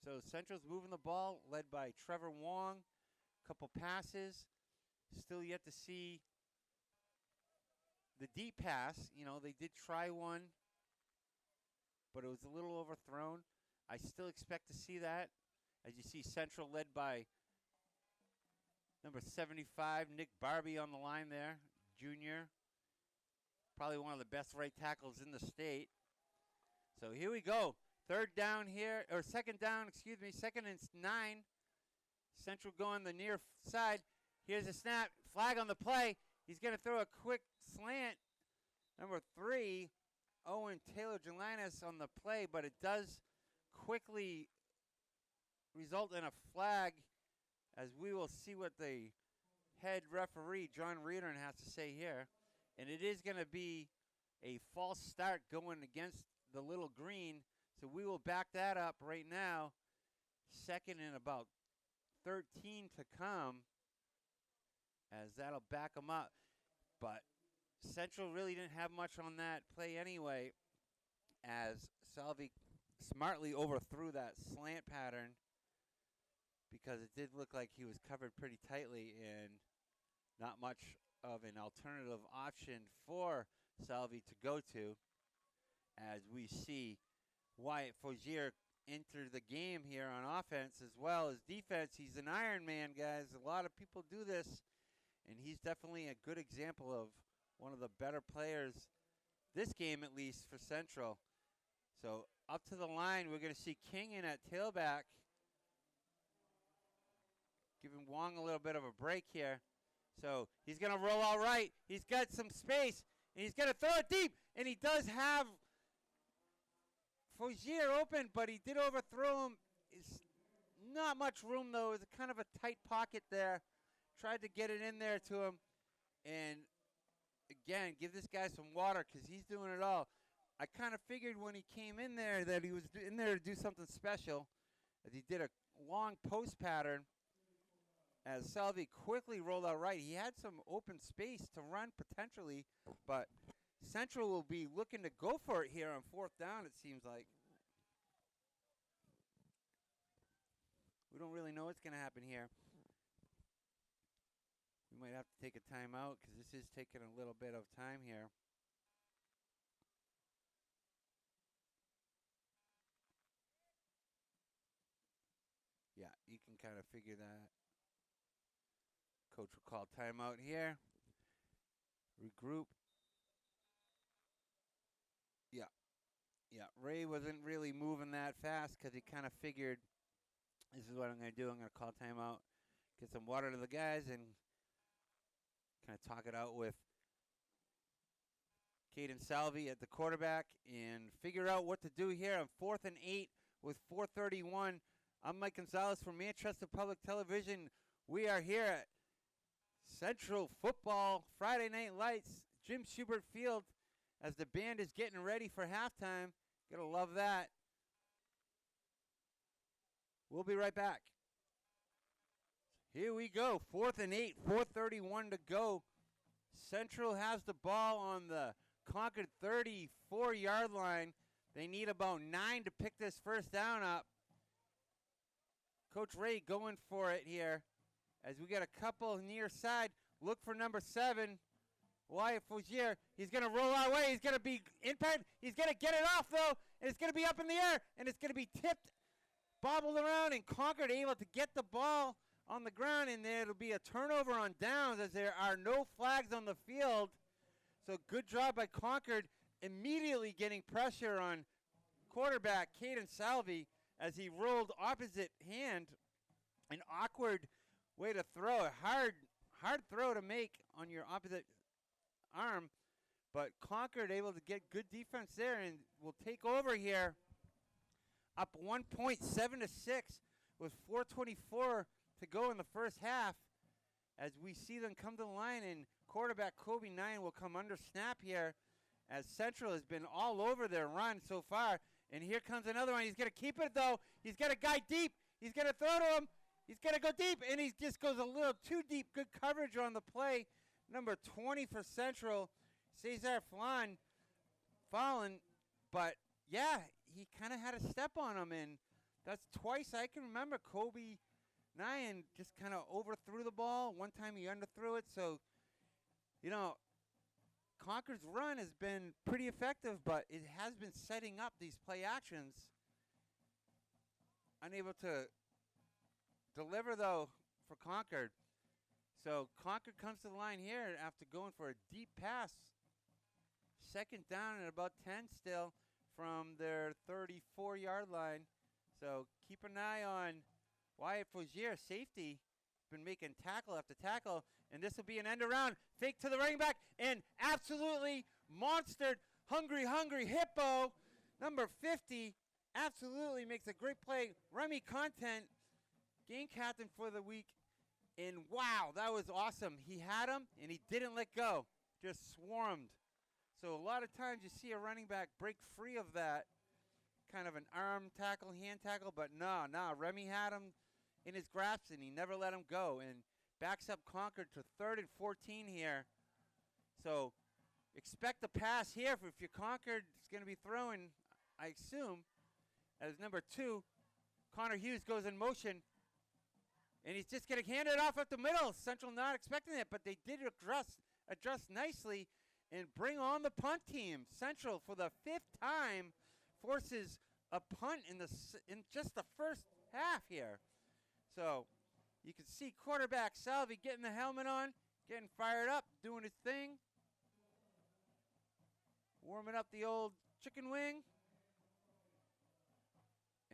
So Central's moving the ball, led by Trevor Wong. Couple passes. Still yet to see the deep pass. You know, they did try one, but it was a little overthrown. I still expect to see that. As you see, Central led by number 75, Nick Barbie on the line there, junior. Probably one of the best right tackles in the state. So here we go. Third down here, or second down, excuse me, 2nd and 9. Central going the near side. Here's a snap, flag on the play. He's going to throw a quick slant. Number 3, Owen Taylor Jelinas on the play, but it does quickly result in a flag, as we will see what the head referee, John Reardon, has to say here. And it is going to be a false start going against the Little Green. So we will back that up right now. 2nd and about 13 to come, as that'll back them up. But Central really didn't have much on that play anyway, as Salvi smartly overthrew that slant pattern, because it did look like he was covered pretty tightly and not much of an alternative option for Salvi to go to, as we see Wyatt Fogier enter the game here on offense as well as defense. He's an Iron Man, guys. A lot of people do this, and he's definitely a good example of one of the better players this game, at least for Central. So up to the line, we're going to see King in at tailback, giving Wong a little bit of a break here. So he's going to roll all right. He's got some space, and he's going to throw it deep, and he does have Fogier open, but he did overthrow him. It's not much room, though. It's kind of a tight pocket there. Tried to get it in there to him. And, again, give this guy some water because he's doing it all. I kind of figured when he came in there that he was in there to do something special, as he did a long post pattern. As Salvi quickly rolled out right. He had some open space to run potentially, but Central will be looking to go for it here on 4th down, it seems like. We don't really know what's going to happen here. We might have to take a timeout because this is taking a little bit of time here. Yeah, you can kind of figure that. Coach will call timeout here. Regroup. Yeah, Ray wasn't really moving that fast because he kind of figured, this is what I'm going to do. I'm going to call timeout, get some water to the guys, and kind of talk it out with Caden Salvi at the quarterback and figure out what to do here on 4th and 8 with 4:31. I'm Mike Gonzalez from Manchester Public Television. We are here at Central Football Friday Night Lights, Jim Schubert Field, as the band is getting ready for halftime. Gotta love that. We'll be right back. Here we go, 4th and 8, 4:31 to go. Central has the ball on the Concord 34-yard line. They need about 9 to pick this first down up. Coach Ray going for it here, as we got a couple near side. Look for number 7, Wyatt Fogier. He's going to roll our way. He's going to be impact. He's going to get it off, though, and it's going to be up in the air, and it's going to be tipped, bobbled around, and Concord able to get the ball on the ground, and there will be a turnover on downs as there are no flags on the field. So good job by Concord, immediately getting pressure on quarterback Caden Salvi as he rolled opposite hand. An awkward way to throw, a hard throw to make on your opposite arm, but Concord able to get good defense there and will take over here up 1.7 to 6 with 4:24 to go in the first half. As we see them come to the line, and quarterback Kobe Nyan will come under snap here, as Central has been all over their run so far. And here comes another one. He's going to keep it, though. He's got a guy deep. He's going to throw to him. He's going to go deep, and he just goes a little too deep. Good coverage on the play. Number 20 for Central, Cesar Fallen. But, yeah, he kind of had a step on him, and that's twice I can remember Kobe Nyan just kind of overthrew the ball. One time he underthrew it. So, you know, Concord's run has been pretty effective, but it has been setting up these play actions. Unable to deliver, though, for Concord. So Concord comes to the line here after going for a deep pass. Second down and about 10 still from their 34-yard line. So keep an eye on Wyatt Faugier, safety, been making tackle after tackle, and this will be an end around. Fake to the running back, and absolutely monstered, hungry hippo, number 50, absolutely makes a great play. Remy Content, game captain for the week, and wow, that was awesome. He had him, and he didn't let go, just swarmed. So a lot of times you see a running back break free of that kind of an arm tackle, hand tackle, but no, Remy had him in his grasp, and he never let him go, and backs up Concord to 3rd and 14 here. So expect a pass here if your Concord is going to be throwing, I assume, as number 2, Connor Hughes goes in motion, and he's just going to hand it off up the middle. Central not expecting it, but they did adjust nicely and bring on the punt team. Central, for the 5th time, forces a punt in just the first half here. So you can see quarterback Salvi getting the helmet on, getting fired up, doing his thing, warming up the old chicken wing.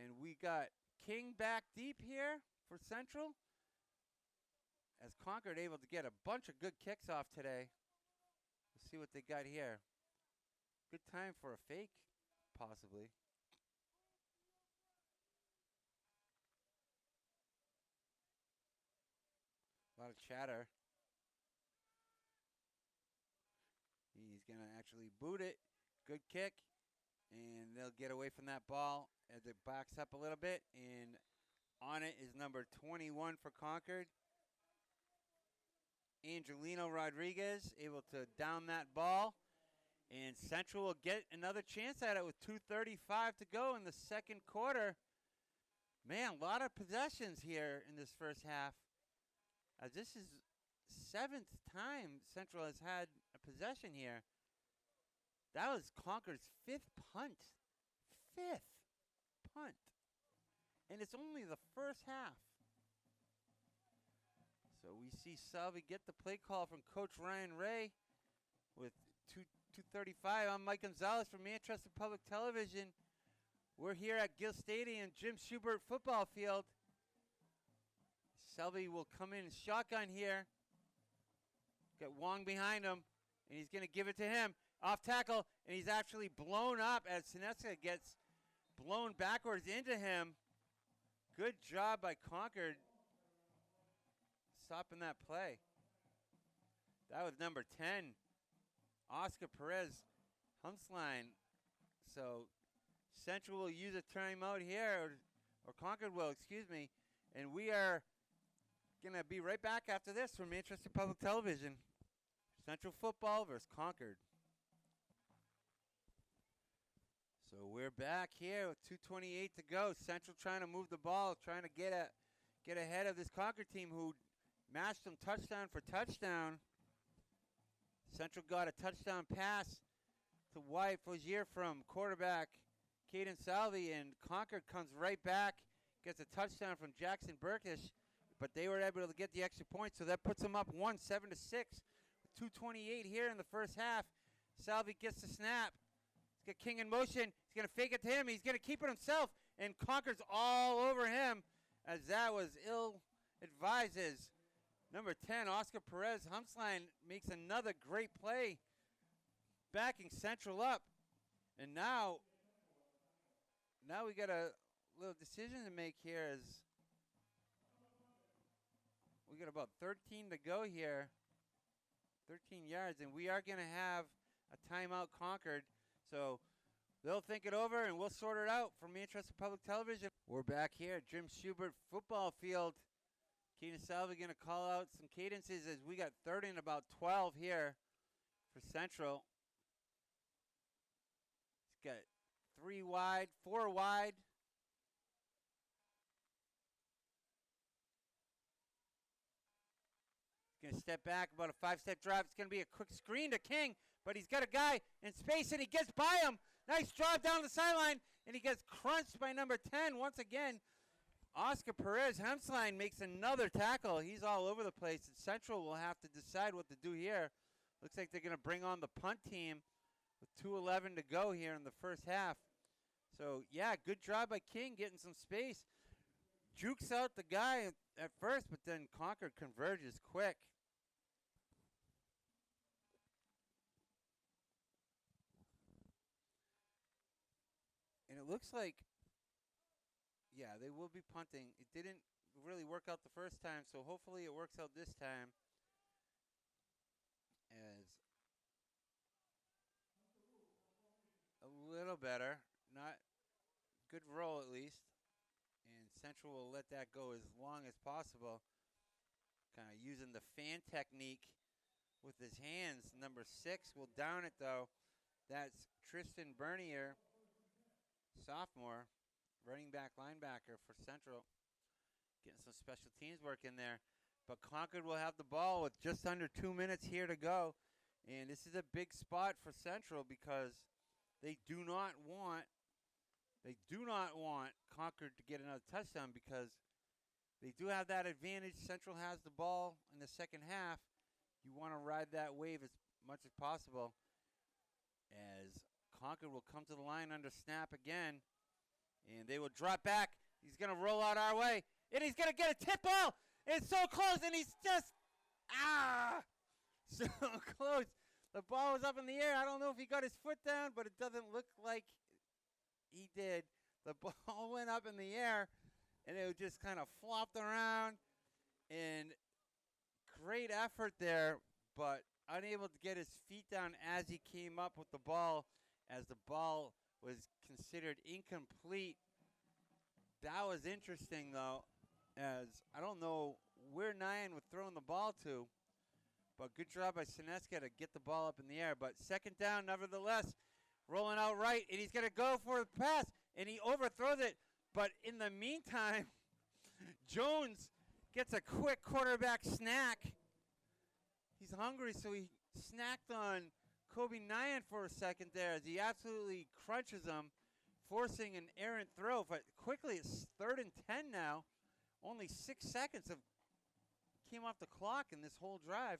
And we got King back deep here for Central, as Concord able to get a bunch of good kicks off today. Let's see what they got here. Good time for a fake, possibly. A lot of chatter. He's going to actually boot it. Good kick. And they'll get away from that ball as it backs up a little bit. And on it is number 21 for Concord, Angelino Rodriguez, able to down that ball. And Central will get another chance at it with 2:35 to go in the second quarter. Man, a lot of possessions here in this first half. This is 7th time Central has had a possession here. That was Concord's 5th punt. 5th punt. And it's only the first half. So we see Salvi get the play call from Coach Ryan Ray with 2:35. I'm Mike Gonzalez from Manchester Public Television. We're here at Gill Stadium, Jim Schubert football field. Salvi will come in shotgun here. Got Wong behind him, and he's going to give it to him. Off tackle, and he's actually blown up as Sineska gets blown backwards into him. Good job by Concord stopping that play. That was number 10, Oscar Perez Humsline. So Central will use a timeout here, or Concord will, excuse me, and we are going to be right back after this from Manchester Public Television. Central football versus Concord. So we're back here with 2:28 to go. Central trying to move the ball, trying to get ahead of this Concord team who matched them touchdown for touchdown. Central got a touchdown pass to Wyatt Faugier from quarterback Caden Salvi, and Concord comes right back, gets a touchdown from Jackson Burkish, but they were able to get the extra point, so that puts them up 7 to 6. 2:28 here in the first half. Salvi gets the snap. He's got King in motion. He's going to fake it to him. He's going to keep it himself, and Concord's all over him, as that was ill-advised. Number 10, Oscar Perez Humsline makes another great play, backing Central up. And now we got a little decision to make here is we got about 13 to go here. 13 yards, and we are going to have a timeout Concord. So they'll think it over, and we'll sort it out from Manchester Public Television. We're back here at Jim Schubert football field. Keenan Salvi going to call out some cadences as we got third and about 12 here for Central. He's got 3 wide, 4 wide. Going to step back, about a 5-step drop. It's going to be a quick screen to King, but he's got a guy in space, and he gets by him. Nice drive down the sideline, and he gets crunched by number 10 once again. Oscar Perez Hemsline makes another tackle. He's all over the place, and Central will have to decide what to do here. Looks like they're going to bring on the punt team with 2:11 to go here in the first half. So, yeah, good job by King getting some space. Jukes out the guy at first, but then Concord converges quick. And it looks like, yeah, they will be punting. It didn't really work out the first time, so hopefully it works out this time. As a little better. Not good roll at least. And Central will let that go as long as possible. Kind of using the fan technique with his hands. Number 6 will down it though. That's Tristan Bernier, sophomore, running back linebacker for Central. Getting some special teams work in there. But Concord will have the ball with just under 2 minutes here to go. And this is a big spot for Central because they do not want Concord to get another touchdown because they do have that advantage. Central has the ball in the second half. You want to ride that wave as much as possible. As Concord will come to the line under snap again. And they will drop back. He's going to roll out our way. And he's going to get a tip ball. It's so close, and he's just, so close. The ball was up in the air. I don't know if he got his foot down, but it doesn't look like he did. The ball went up in the air, and it just kind of flopped around. And great effort there, but unable to get his feet down as he came up with the ball, as the ball was considered incomplete. That was interesting, though, as I don't know where Nyan was throwing the ball to, but good job by Sineska to get the ball up in the air. But second down, nevertheless, rolling out right, and he's going to go for the pass, and he overthrows it. But in the meantime, Jones gets a quick quarterback snack. He's hungry, so he snacked on Kobe Nyan for a second there as he absolutely crunches him, forcing an errant throw. But quickly, it's 3rd and 10 now. Only 6 seconds came off the clock in this whole drive.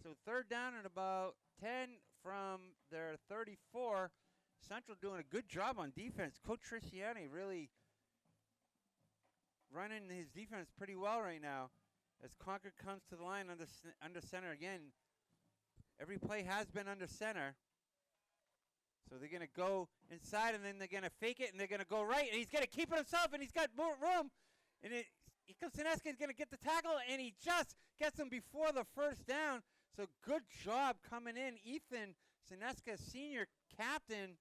So 3rd down and about 10 from their 34. Central doing a good job on defense. Coach Trisciani really running his defense pretty well right now. As Concord comes to the line under center again. Every play has been under center. So they're going to go inside, and then they're going to fake it, and they're going to go right, and he's going to keep it himself, and he's got more room. And here comes Sineska. He's going to get the tackle, and he just gets him before the first down. So good job coming in. Ethan Sineska, senior captain.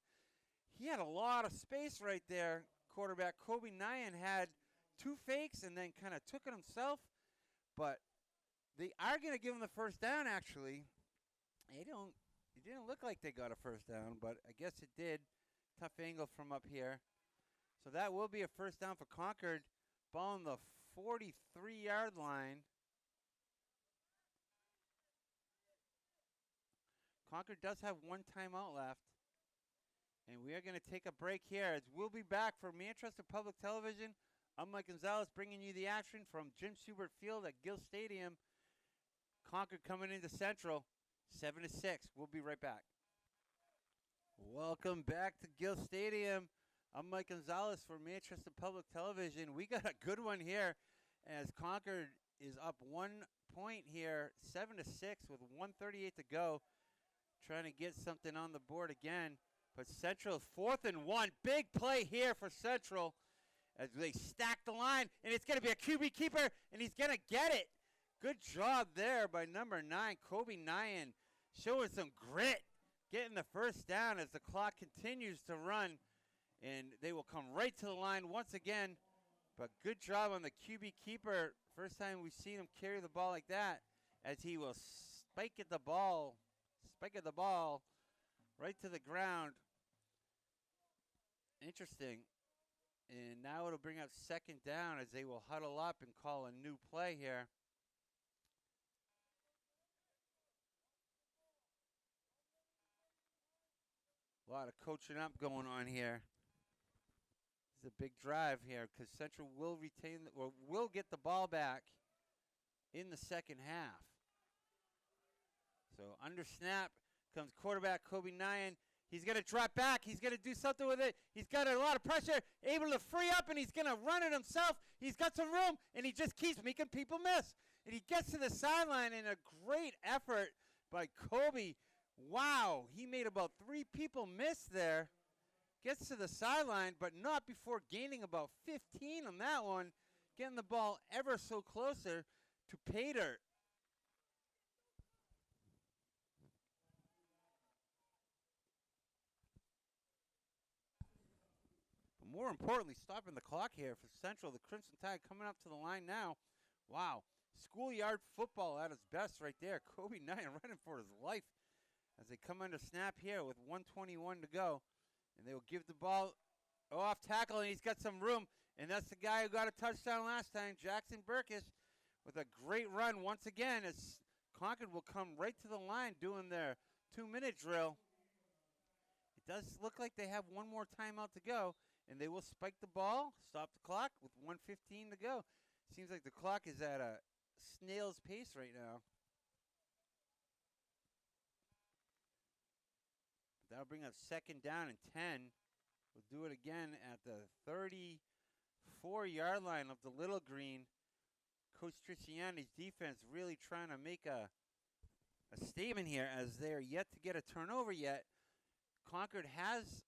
He had a lot of space right there. Quarterback Kobe Nyan had 2 fakes and then kind of took it himself. But they are going to give him the first down, actually. It didn't look like they got a first down, but I guess it did. Tough angle from up here. So that will be a first down for Concord. Ball on the 43-yard line. Concord does have 1 timeout left. And we are going to take a break here. As we'll be back for Manchester Public Television. I'm Mike Gonzalez bringing you the action from Jim Schubert Field at Gill Stadium. Concord coming into Central. 7-6. We'll be right back. Welcome back to Gill Stadium. I'm Mike Gonzalez for Manchester Public Television. We got a good one here as Concord is up 1 point here, 7-6 with 1:38 to go. Trying to get something on the board again. But Central 4th and 1. Big play here for Central as they stack the line, and it's going to be a QB keeper, and he's going to get it. Good job there by number 9, Kobe Nyan, showing some grit, getting the first down as the clock continues to run, and they will come right to the line once again. But good job on the QB keeper. First time we've seen him carry the ball like that, as he will spike at the ball right to the ground. Interesting. And now it'll bring up second down as they will huddle up and call a new play here. A lot of coaching up going on here. It's a big drive here because Central will retain or will get the ball back in the second half. So under snap comes quarterback Kobe Nyan. He's going to drop back. He's going to do something with it. He's got a lot of pressure, able to free up, and he's going to run it himself. He's got some room, and he just keeps making people miss. And he gets to the sideline in a great effort by Kobe. Wow, he made about 3 people miss there. Gets to the sideline, but not before gaining about 15 on that one. Getting the ball ever so closer to pay dirt. More importantly, stopping the clock here for Central. The Crimson Tide coming up to the line now. Wow. Schoolyard football at its best right there. Kobe Nyan running for his life as they come under snap here with 1:21 to go. And they will give the ball off tackle, and he's got some room. And that's the guy who got a touchdown last time, Jackson Burkish, with a great run once again as Concord will come right to the line doing their 2-minute drill. It does look like they have one more timeout to go. And they will spike the ball, stop the clock with 1:15 to go. Seems like the clock is at a snail's pace right now. That'll bring up second down and 10. We'll do it again at the 34-yard line of the Little Green. Coach Triciani's defense really trying to make a statement here as they are yet to get a turnover yet. Concord has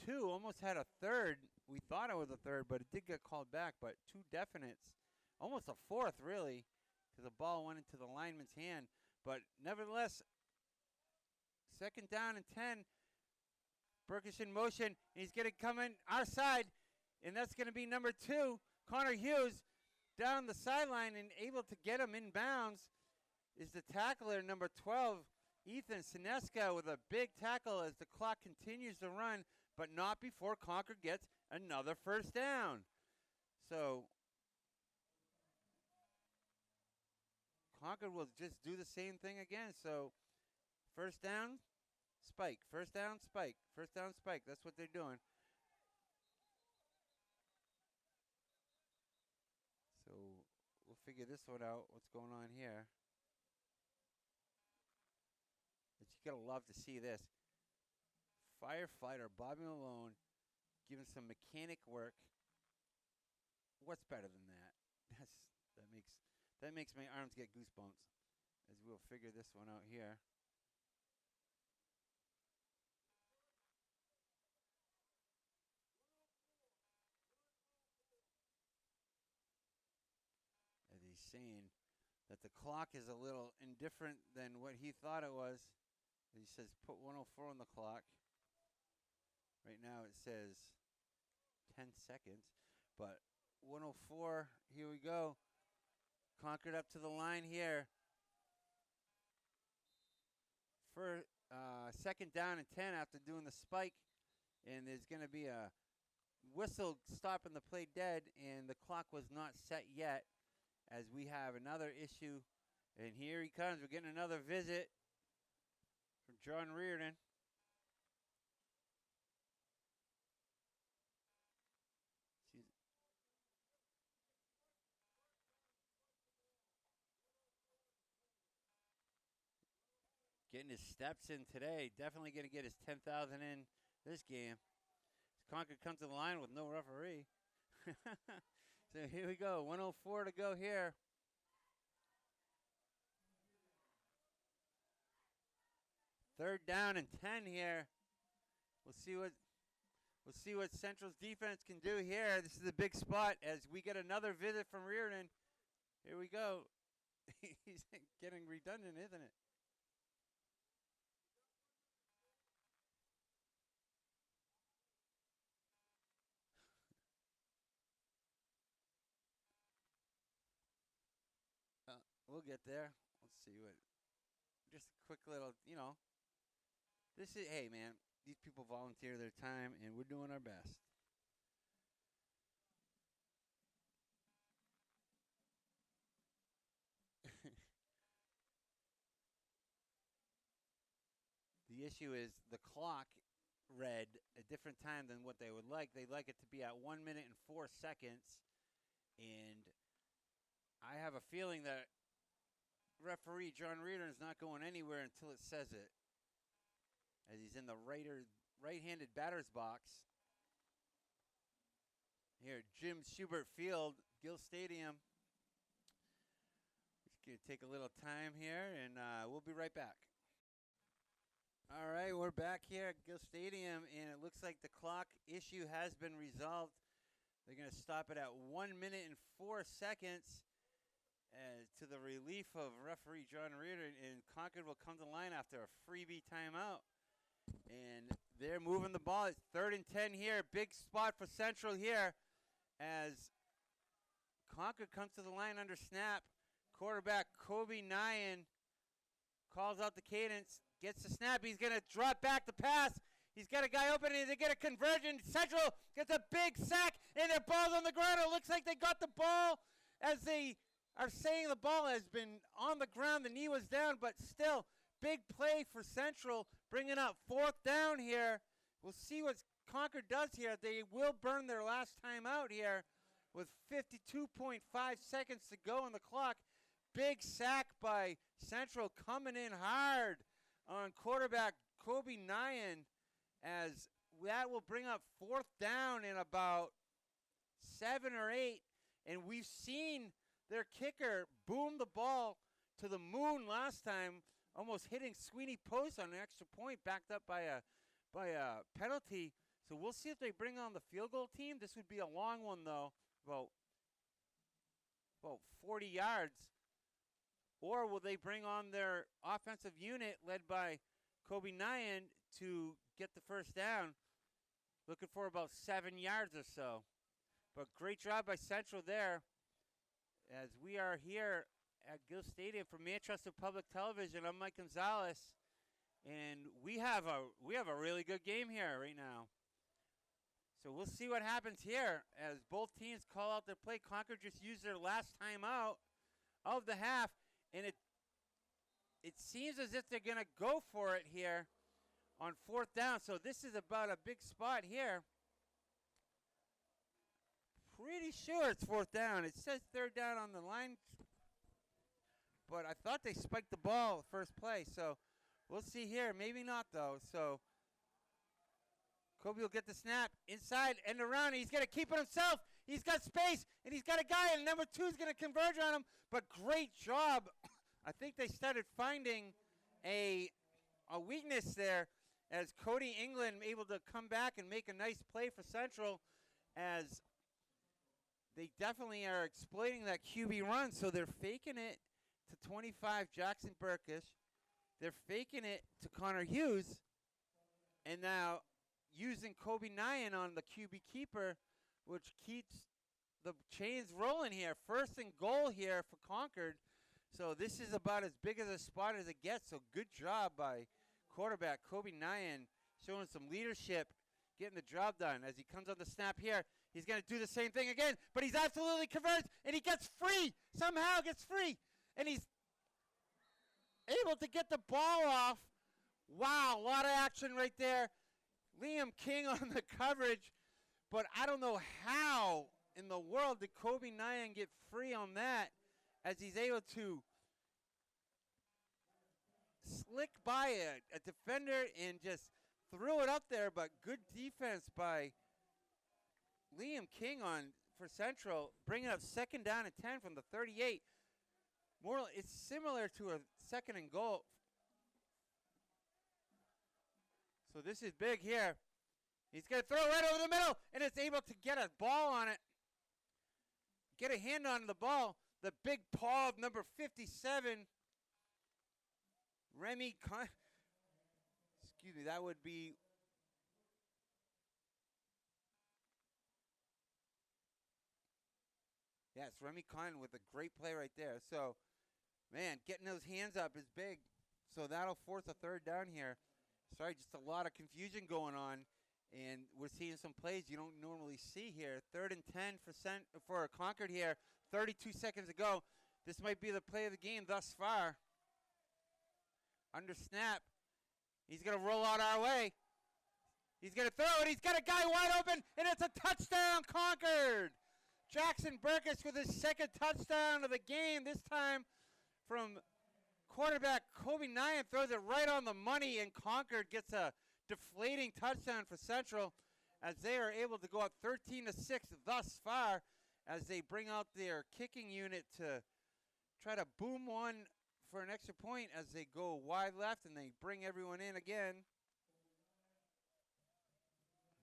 2, almost had a third. We thought it was a third, but it did get called back. But 2 definites, almost a fourth, really, because the ball went into the lineman's hand. But nevertheless, second down and 10. Burkish in motion, and he's going to come in our side, and that's going to be number 2, Connor Hughes, down the sideline and able to get him in bounds is the tackler, number 12, Ethan Sineska, with a big tackle as the clock continues to run, but not before Concord gets another first down. So Concord will just do the same thing again. So first down, spike. First down, spike. First down, spike. That's what they're doing. So we'll figure this one out, what's going on here. But you gotta love to see this. Firefighter Bobby Malone giving some mechanic work. What's better than that? That makes my arms get goosebumps as we'll figure this one out here. As he's saying that the clock is a little indifferent than what he thought it was. He says put 104 on the clock. Right now it says 10 seconds, but 104, here we go. Concord up to the line here. For second down and 10 after doing the spike, and there's going to be a whistle stopping the play dead, and the clock was not set yet as we have another issue. And here he comes. We're getting another visit from John Reardon. Getting his steps in today. Definitely going to get his 10,000 in this game. Concord comes to the line with no referee. So here we go. 104 to go here. Third down and 10 here. We'll see what We'll see what Central's defense can do here. This is a big spot as we get another visit from Reardon. Here we go. He's getting redundant, isn't it? We'll get there. Let's see what. Just a quick little, This is, hey, man, these people volunteer their time, and we're doing our best. The issue is the clock read a different time than what they would like. They'd like it to be at 1 minute and 4 seconds, and I have a feeling that referee John Reardon is not going anywhere until it says it, as he's in the right-handed batter's box. Here, Jim Schubert Field, Gill Stadium. Just going to take a little time here, and we'll be right back. All right, we're back here at Gill Stadium, and it looks like the clock issue has been resolved. They're going to stop it at 1 minute and 4 seconds to the relief of referee John Reardon, and Concord will come to the line after a freebie timeout. And they're moving the ball. It's 3rd and 10 here. Big spot for Central here as Concord comes to the line under snap. Quarterback Kobe Nyan calls out the cadence, gets the snap. He's going to drop back the pass. He's got a guy open, and they get a conversion. Central gets a big sack, and their ball's on the ground. It looks like they got the ball as they are saying the ball has been on the ground. The knee was down, but still, big play for Central, bringing up 4th down here. We'll see what Concord does here. They will burn their last time out here with 52.5 seconds to go on the clock. Big sack by Central coming in hard on quarterback Kobe Nyan, as that will bring up 4th down in about 7 or 8. And we've seen their kicker boom the ball to the moon last time, almost hitting Sweeney Post on an extra point, backed up by a penalty. So we'll see if they bring on the field goal team. This would be a long one, though, about 40 yards. Or will they bring on their offensive unit led by Kobe Nyan to get the first down? Looking for about 7 yards or so. But great job by Central there, as we are here at Gill Stadium for Manchester Public Television. I'm Mike Gonzalez, and we have a really good game here right now. So we'll see what happens here as both teams call out their play. Concord just used their last timeout of the half, and it seems as if they're going to go for it here on 4th down. So this is about a big spot here. Pretty sure it's 4th down. It says 3rd down on the line, but I thought they spiked the ball first play. So we'll see here. Maybe not, though. So Kobe will get the snap inside and around. He's going to keep it himself. He's got space, and he's got a guy, and number 2 is going to converge on him. But great job. I think they started finding a weakness there as Cody England able to come back and make a nice play for Central, as they definitely are exploiting that QB run. So they're faking it to 25 Jackson Burkish. They're faking it to Connor Hughes. And now using Kobe Nyan on the QB keeper, which keeps the chains rolling here. 1st and goal here for Concord. So this is about as big as a spot as it gets. So good job by quarterback Kobe Nyan, showing some leadership, getting the job done. As he comes on the snap here, he's going to do the same thing again, but he's absolutely converged, and he gets free, somehow gets free, and he's able to get the ball off. Wow, a lot of action right there. Liam King on the coverage, but I don't know how in the world did Kobe Nyan get free on that, as he's able to slick by a defender and just threw it up there. But good defense by Liam King for Central, bringing up 2nd down and 10 from the 38. It's similar to a 2nd and goal. So this is big here. He's going to throw right over the middle, and it's able to get a ball on it. Get a hand on the ball. The big paw of number 57, Remy excuse me, that would be yes, Remy Conn with a great play right there. So, man, getting those hands up is big. So that'll force a third down here. Sorry, just a lot of confusion going on. And we're seeing some plays you don't normally see here. 3rd and 10 for Concord here. 32 seconds ago. This might be the play of the game thus far. Under snap. He's going to roll out our way. He's going to throw it. He's got a guy wide open, and it's a touchdown, Concord. Jackson Burkus with his second touchdown of the game, this time from quarterback Kobe Nyan. Throws it right on the money, and Concord gets a deflating touchdown for Central as they are able to go up 13-6 thus far as they bring out their kicking unit to try to boom one for an extra point as they go wide left and they bring everyone in again.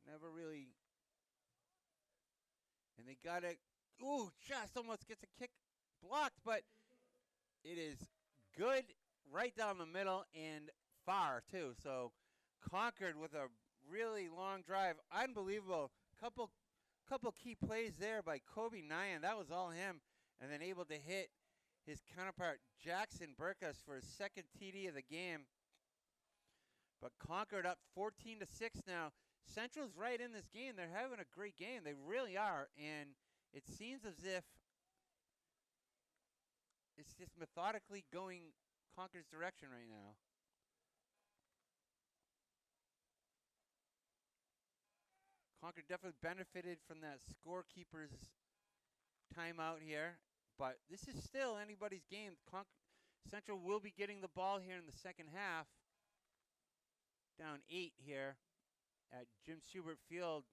Never really. And they got it. Ooh, just almost gets a kick blocked, but it is good right down the middle and far too. So Concord with a really long drive. Unbelievable. Couple key plays there by Kobe Nyan. That was all him. And then able to hit his counterpart Jackson Burkus for his second TD of the game. But Concord up 14-6 now. Central's right in this game. They're having a great game. They really are. And it seems as if it's just methodically going Concord's direction right now. Concord definitely benefited from that scorekeeper's timeout here. But this is still anybody's game. Central will be getting the ball here in the second half. Down 8 here at Jim Schubert Field.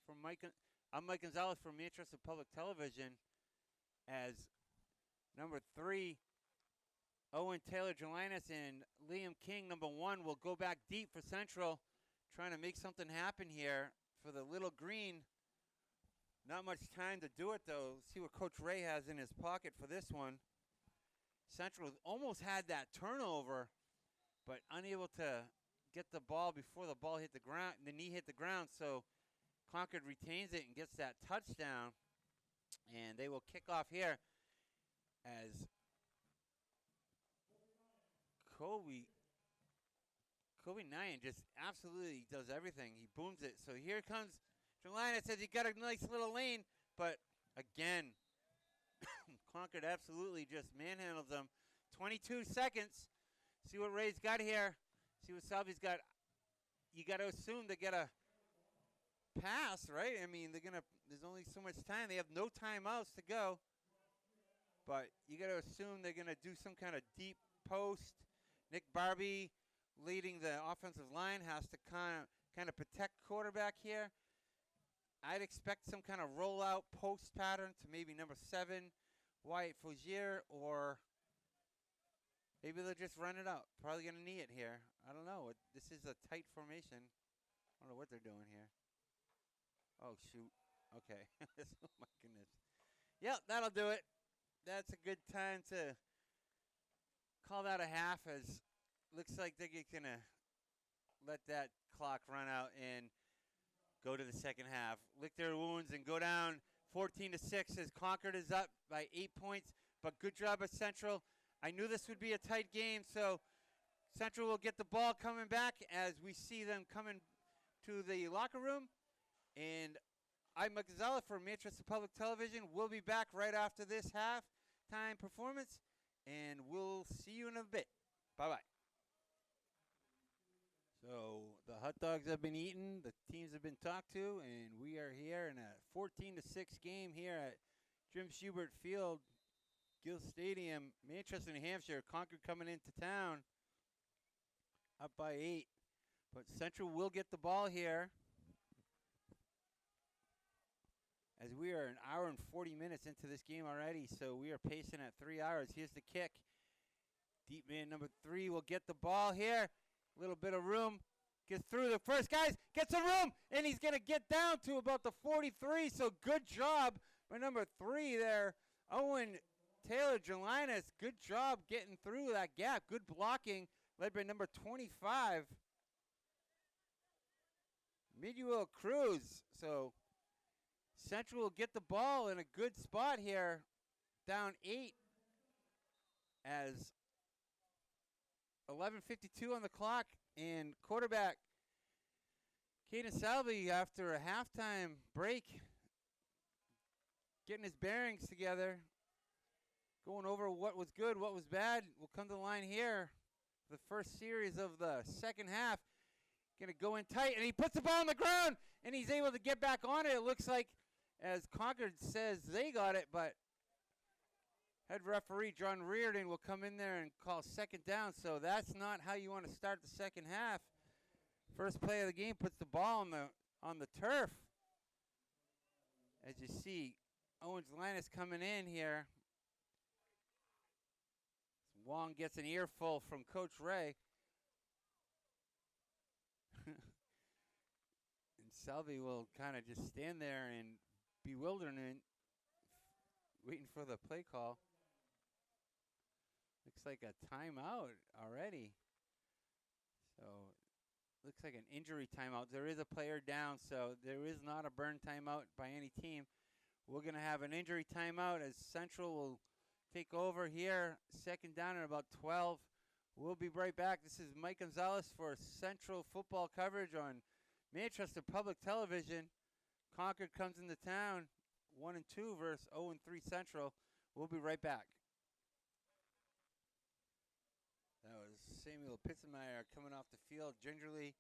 I'm Mike Gonzalez from Manchester Public Television. As number 3, Owen Taylor Jelinas and Liam King, number 1, will go back deep for Central, trying to make something happen here for the Little Green. Not much time to do it, though. See what Coach Ray has in his pocket for this one. Central almost had that turnover, but unable to get the ball before the ball hit the ground, the knee hit the ground. So Concord retains it and gets that touchdown. And they will kick off here as Kobe Nyan just absolutely does everything. He booms it. So here comes Jelena. Says he got a nice little lane, but again, Concord absolutely just manhandles them. 22 seconds. See what Ray's got here. See what Salvi's got. You got to assume they get a pass, right? I mean, there's only so much time. They have no timeouts to go. But you got to assume they're going to do some kind of deep post. Nick Barbie leading the offensive line has to kind of protect quarterback here. I'd expect some kind of rollout post pattern to maybe number 7, Wyatt Faugier, or maybe they'll just run it out. Probably going to knee it here. I don't know. This is a tight formation. I don't know what they're doing here. Oh, shoot. Okay. Oh, my goodness. Yep, that'll do it. That's a good time to call that a half, as looks like they're going to let that clock run out and go to the second half. Lick their wounds and go down 14-6 as Concord is up by 8 points. But good job at Central. I knew this would be a tight game, so Central will get the ball coming back as we see them coming to the locker room. And I'm Mike Gonzalez from Manchester Public Television. We'll be back right after this halftime performance, and we'll see you in a bit. Bye-bye. So the hot dogs have been eaten, the teams have been talked to, and we are here in a 14-6 game here at Jim Schubert Field, Gill Stadium, Manchester, New Hampshire. Concord coming into town, up by 8. But Central will get the ball here, as we are an hour and 40 minutes into this game already, so we are pacing at 3 hours. Here's the kick. Deep man number 3 will get the ball here. A little bit of room. Gets through the first guys, gets some room, and he's going to get down to about the 43. So good job by number 3 there, Owen Taylor Jelinas. Good job getting through that gap. Good blocking, led by number 25, Miguel Cruz. So Central will get the ball in a good spot here, down 8 as 11:52 on the clock, and quarterback Caden Salvi, after a halftime break, getting his bearings together, going over what was good, what was bad. We'll come to the line here. The first series of the second half. Going to go in tight, and he puts the ball on the ground, and he's able to get back on it. It looks like, as Concord says, they got it, but head referee John Reardon will come in there and call second down. So that's not how you want to start the second half. First play of the game puts the ball on the turf. As you see, Owens Linus coming in here. Wong gets an earful from Coach Ray. And Selby will kind of just stand there in bewilderment, waiting for the play call. Looks like a timeout already. So, looks like an injury timeout. There is a player down, so there is not a burn timeout by any team. We're going to have an injury timeout as Central will take over here. Second down and about 12. We'll be right back. This is Mike Gonzalez for Central football coverage on Manchester Public Television. Concord comes into town, 1-2 versus 0-3 Central. We'll be right back. That was Samuel Pitzenmeyer coming off the field gingerly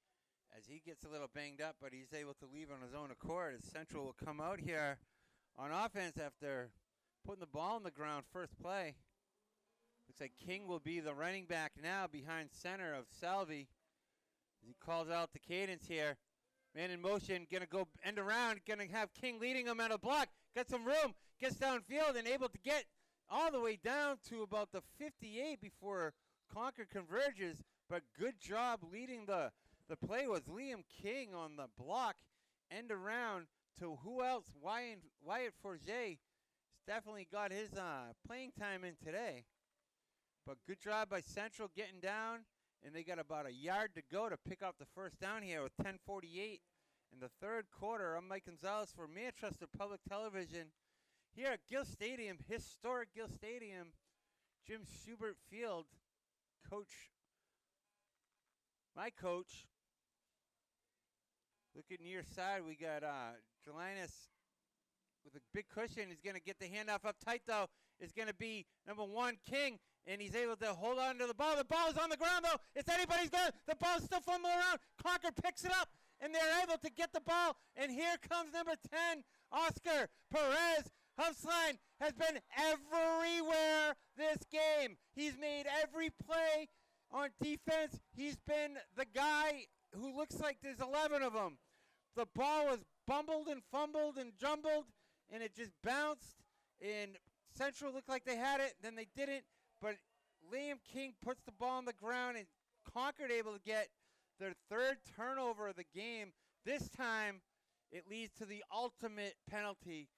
as he gets a little banged up, but he's able to leave on his own accord as Central will come out here on offense after putting the ball on the ground first play. Looks like King will be the running back now behind center of Salvi. As he calls out the cadence here. Man in motion, going to go end around, going to have King leading him at a block. Got some room, gets downfield and able to get all the way down to about the 58 before Concord converges. But good job leading the play was Liam King on the block. End around to who else? Wyatt Forget. Definitely got his playing time in today. But good job by Central getting down. And they got about a yard to go to pick up the first down here with 10:48 in the third quarter. I'm Mike Gonzalez for Manchester Public Television here at Gill Stadium, historic Gill Stadium, Jim Schubert Field. My coach. Looking near side, we got Jelinas with a big cushion. He's going to get the handoff up tight, though. It's going to be number 1, King, and he's able to hold on to the ball. The ball is on the ground, though. It's anybody's goal. The ball's still fumbling around. Concord picks it up, and they're able to get the ball. And here comes number 10, Oscar Perez. Huffsline has been everywhere this game. He's made every play on defense. He's been the guy who looks like there's 11 of them. The ball was bumbled and fumbled and jumbled, and it just bounced. And Central looked like they had it, then they didn't. But Liam King puts the ball on the ground, and Concord able to get their third turnover of the game. This time, it leads to the ultimate penalty,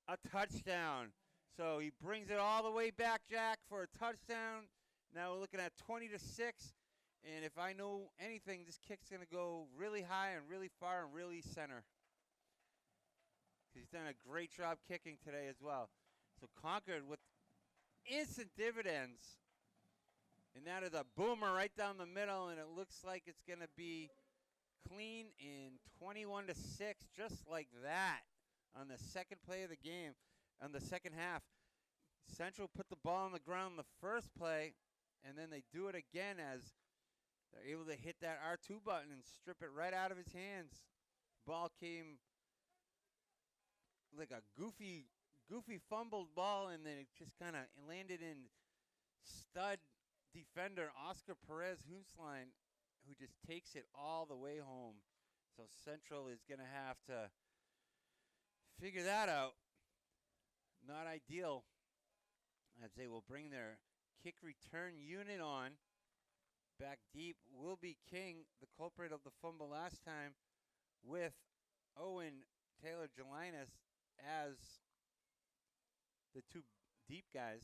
a touchdown. So he brings it all the way back, Jack, for a touchdown. Now we're looking at 20-6. And if I know anything, this kick's going to go really high and really far and really center. He's done a great job kicking today as well. So Concord with instant dividends. And that is a boomer right down the middle, and it looks like it's going to be clean in 21-6, just like that on the second play of the game, on the second half. Central put the ball on the ground the first play, and then they do it again as they're able to hit that R2 button and strip it right out of his hands. Ball came like a goofy fumbled ball, and then it just kind of landed in stud defender Oscar Perez Hoosline, who just takes it all the way home. So Central is going to have to figure that out. Not ideal, as they will bring their kick return unit on Back deep will be King, the culprit of the fumble last time, with Owen Taylor Gelinas as the two deep guys.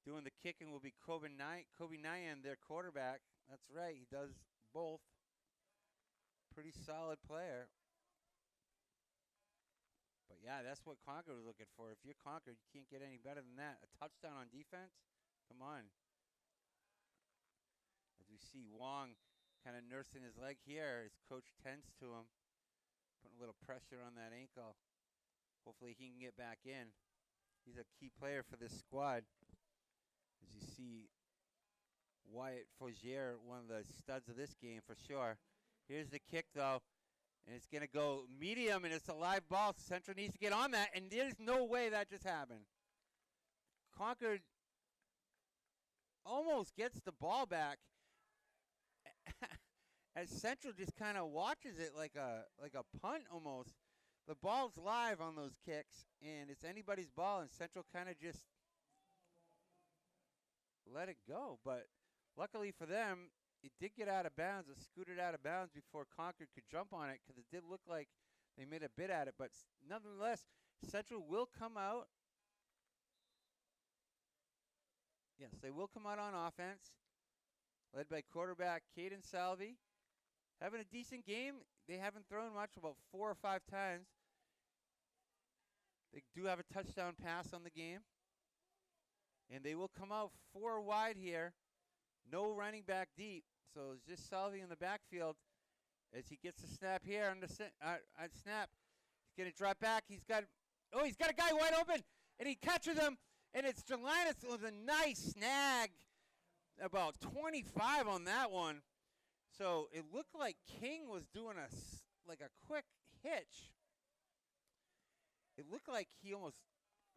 Doing the kicking will be Kobe Nyan, their quarterback. That's right, he does both. Pretty solid player. But yeah, that's what Concord was looking for. If you're Concord, you can't get any better than that. A touchdown on defense? Come on. As we see Wong kind of nursing his leg here, his coach tends to him, putting a little pressure on that ankle. Hopefully he can get back in. He's a key player for this squad. As you see Wyatt Fogier, one of the studs of this game for sure. Here's the kick, though. And it's going to go medium, and it's a live ball. Central needs to get on that, and there's no way that just happened. Concord almost gets the ball back as Central just kind of watches it like a punt almost. The ball's live on those kicks, and it's anybody's ball, and Central kind of just let it go. But luckily for them, it did get out of bounds. It scooted out of bounds before Concord could jump on it because it did look like they made a bit at it. But nonetheless, Central will come out. Yes, they will come out on offense, led by quarterback Caden Salvi. Having a decent game. They haven't thrown much, about 4 or 5 times. They do have a touchdown pass on the game. And they will come out 4 wide here. No running back deep. So it's just Salvi in the backfield as he gets the snap here on the snap. He's going to drop back. He's got a guy wide open, and he catches him, and it's Gelinas with a nice snag, about 25 on that one. So it looked like King was doing a quick hitch. It looked like he almost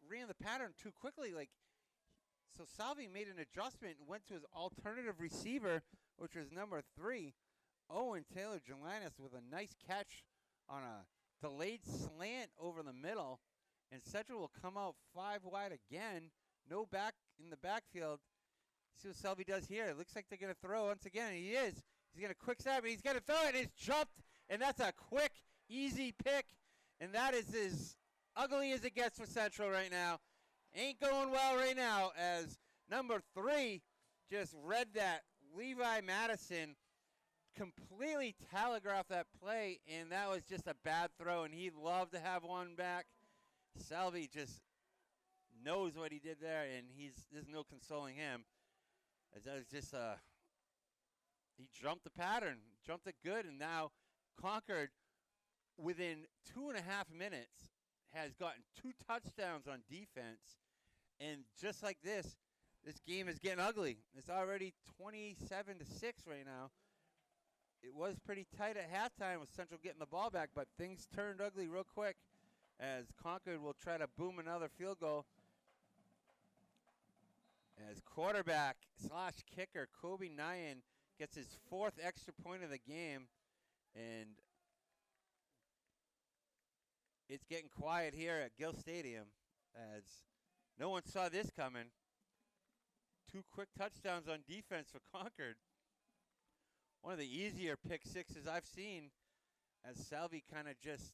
ran the pattern too quickly. So Salvi made an adjustment and went to his alternative receiver, which was number 3, Owen Taylor Gelinas, with a nice catch on a delayed slant over the middle. And Central will come out 5 wide again. No back in the backfield. See what Salvi does here. It looks like they're going to throw once again, and he is. He's going to quick snap, and he's going to throw it. It's jumped, and that's a quick, easy pick. And that is as ugly as it gets for Central right now. Ain't going well right now as number 3 just read that. Levi Madison completely telegraphed that play, and that was just a bad throw, and he'd love to have one back. Salvi just knows what he did there, and there's no consoling him. As that was just he jumped the pattern, jumped it good, and now Concord, within 2.5 minutes, has gotten 2 touchdowns on defense. And just like this game is getting ugly. It's already 27-6 right now. It was pretty tight at halftime with Central getting the ball back, but things turned ugly real quick as Concord will try to boom another field goal. As quarterback / kicker Kobe Nyan gets his 4th extra point of the game, and it's getting quiet here at Gill Stadium as no one saw this coming. 2 quick touchdowns on defense for Concord. One of the easier pick sixes I've seen as Salvi kind of just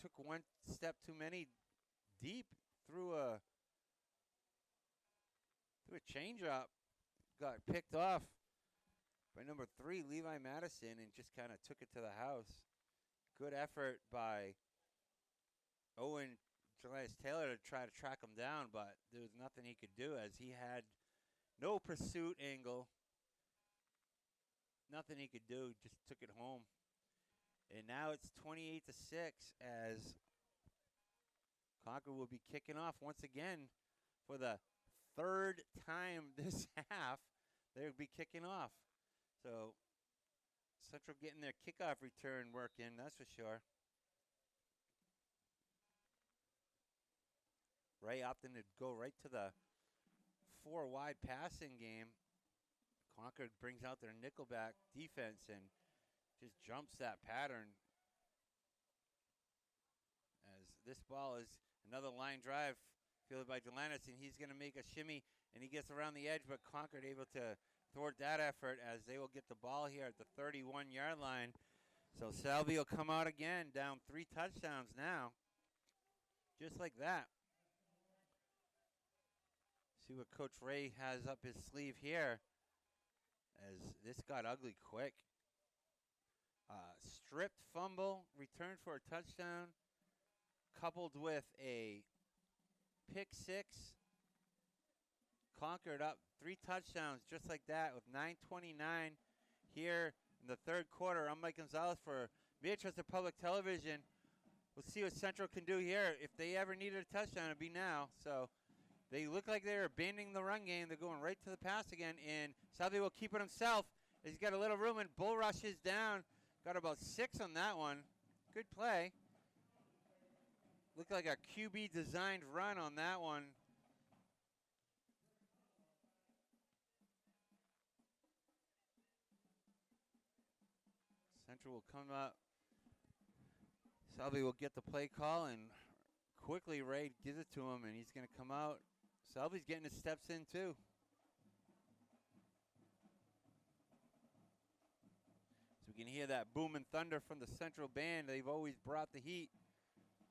took one step too many deep through a change-up. Got picked off by number 3, Levi Madison, and just kind of took it to the house. Good effort by Owen Taylor to try to track him down, but there was nothing he could do as he had no pursuit angle. Nothing he could do, just took it home. And now it's 28-6 as Concord will be kicking off once again for the 3rd time this half. They'll be kicking off. So Central getting their kickoff return working, that's for sure. Ray opting to go right to the 4 wide passing game. Concord brings out their nickelback defense and just jumps that pattern. As this ball is another line drive fielded by Gelinas, and he's going to make a shimmy, and he gets around the edge, but Concord able to thwart that effort as they will get the ball here at the 31-yard line. So Salvi will come out again, down 3 touchdowns now. Just like that. See what Coach Ray has up his sleeve here, as this got ugly quick. Stripped fumble, returned for a touchdown, coupled with a pick 6. Concord up 3 touchdowns just like that with 9:29 here in the third quarter. I'm Mike Gonzalez for Manchester Public Television. We'll see what Central can do here. If they ever needed a touchdown, it'd be now. So they look like they're abandoning the run game. They're going right to the pass again, and Salvi will keep it himself. He's got a little room, and bull rushes down. Got about 6 on that one. Good play. Looked like a QB-designed run on that one. Central will come up. Salvi will get the play call, and quickly Ray gives it to him, and he's going to come out. Salvi's getting his steps in, too. So we can hear that boom and thunder from the Central Band. They've always brought the heat.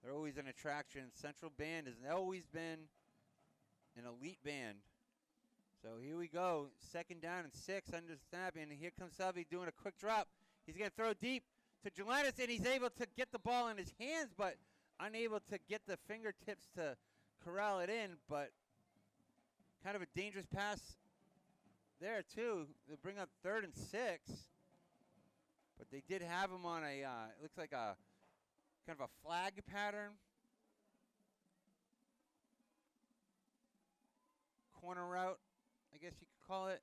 They're always an attraction. Central Band has always been an elite band. So here we go. 2nd down and 6 under snap, and here comes Salvi doing a quick drop. He's going to throw deep to Jelinas, and he's able to get the ball in his hands, but unable to get the fingertips to corral it in. But kind of a dangerous pass there, too. They'll bring up 3rd and 6. But they did have him on a, it looks like a kind of a flag pattern. Corner route, I guess you could call it.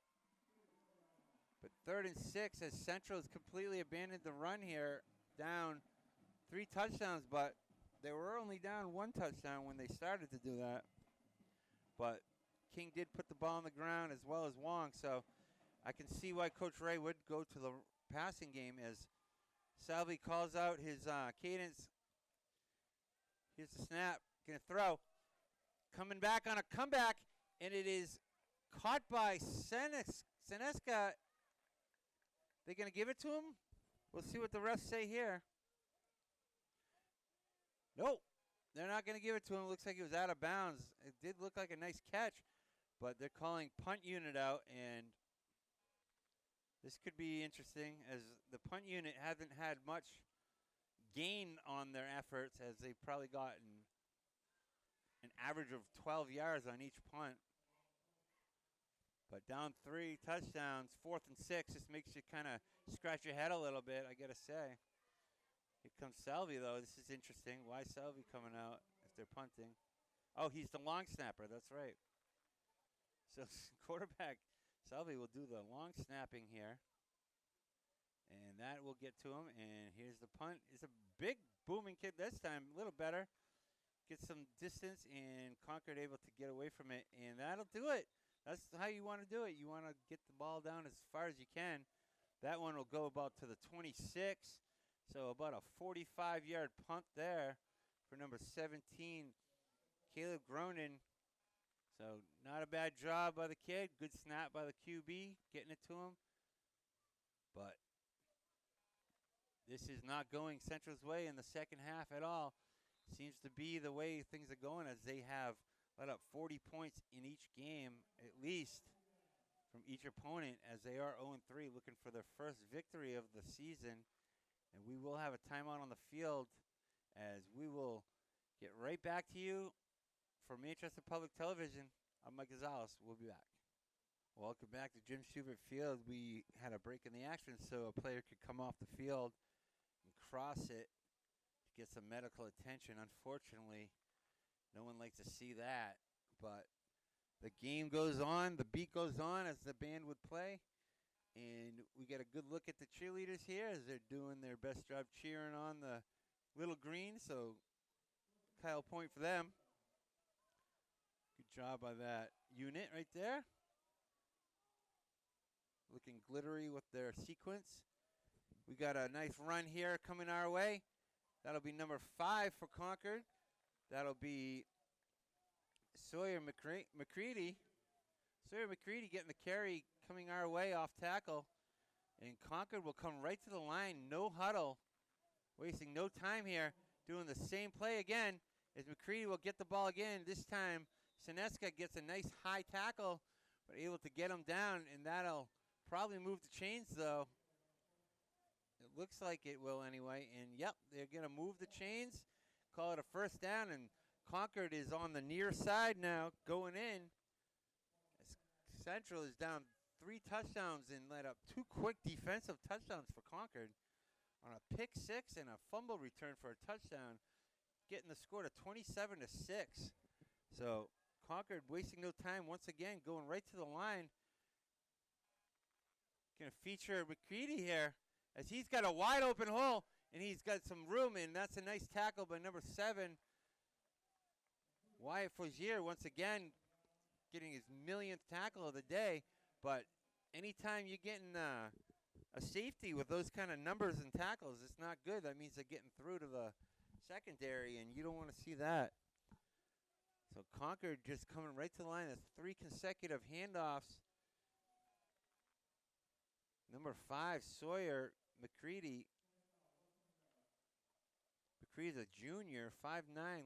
But 3rd and 6 as Central has completely abandoned the run here. Down 3 touchdowns, but they were only down 1 touchdown when they started to do that. But King did put the ball on the ground as well as Wong, so I can see why Coach Ray would go to the passing game as Salvi calls out his cadence. Here's the snap. Going to throw. Coming back on a comeback, and it is caught by Seneska. They're going to give it to him? We'll see what the refs say here. Nope. They're not going to give it to him. It looks like it was out of bounds. It did look like a nice catch, but they're calling punt unit out, and this could be interesting as the punt unit hasn't had much gain on their efforts as they've probably gotten an average of 12 yards on each punt. But down 3 touchdowns, 4th and 6, this makes you kind of scratch your head a little bit, I got to say. Here comes Salvi, though. This is interesting. Why Salvi coming out if they're punting? Oh, he's the long snapper. That's right. So quarterback Salvi will do the long snapping here. And that will get to him. And here's the punt. It's a big booming kick this time. A little better. Get some distance, and Concord able to get away from it. And that'll do it. That's how you want to do it. You want to get the ball down as far as you can. That one will go about to the 26. So about a 45-yard punt there for number 17, Caleb Gronin. So not a bad job by the kid. Good snap by the QB, getting it to him. But this is not going Central's way in the second half at all. Seems to be the way things are going as they have let up 40 points in each game, at least, from each opponent, as they are 0-3, looking for their first victory of the season. And we will have a timeout on the field as we will get right back to you for Manchester Public Television. I'm Mike Gonzalez. We'll be back. Welcome back to Jim Schubert Field. We had a break in the action so a player could come off the field and cross it to get some medical attention. Unfortunately, no one likes to see that, but the game goes on, the beat goes on as the band would play, and we get a good look at the cheerleaders here as they're doing their best job cheering on the little green, so Kyle point for them. Good job by that unit right there. Looking glittery with their sequence. We got a nice run here coming our way. That'll be number 5 for Concord. That'll be Sawyer McCready. Sawyer McCready getting the carry coming our way off tackle. And Concord will come right to the line. No huddle. Wasting no time here. Doing the same play again. As McCready will get the ball again. This time, Sineska gets a nice high tackle. But able to get him down. And that'll probably move the chains, though. It looks like it will anyway. And, yep, they're going to move the chains. Call it a first down. And Concord is on the near side now going in. Central is down 3 touchdowns and let up 2 quick defensive touchdowns for Concord on a pick 6 and a fumble return for a touchdown, getting the score to 27-6. So Concord wasting no time once again, going right to the line. Going to feature McCready here as he's got a wide open hole and he's got some room, and that's a nice tackle by number 7, Wyatt Fogier, once again getting his millionth tackle of the day. But anytime you're getting a safety with those kind of numbers and tackles, it's not good. That means they're getting through to the secondary, and you don't want to see that. So Concord just coming right to the line. That's 3 consecutive handoffs. Number 5, Sawyer McCready. McCready's a junior, 5'9",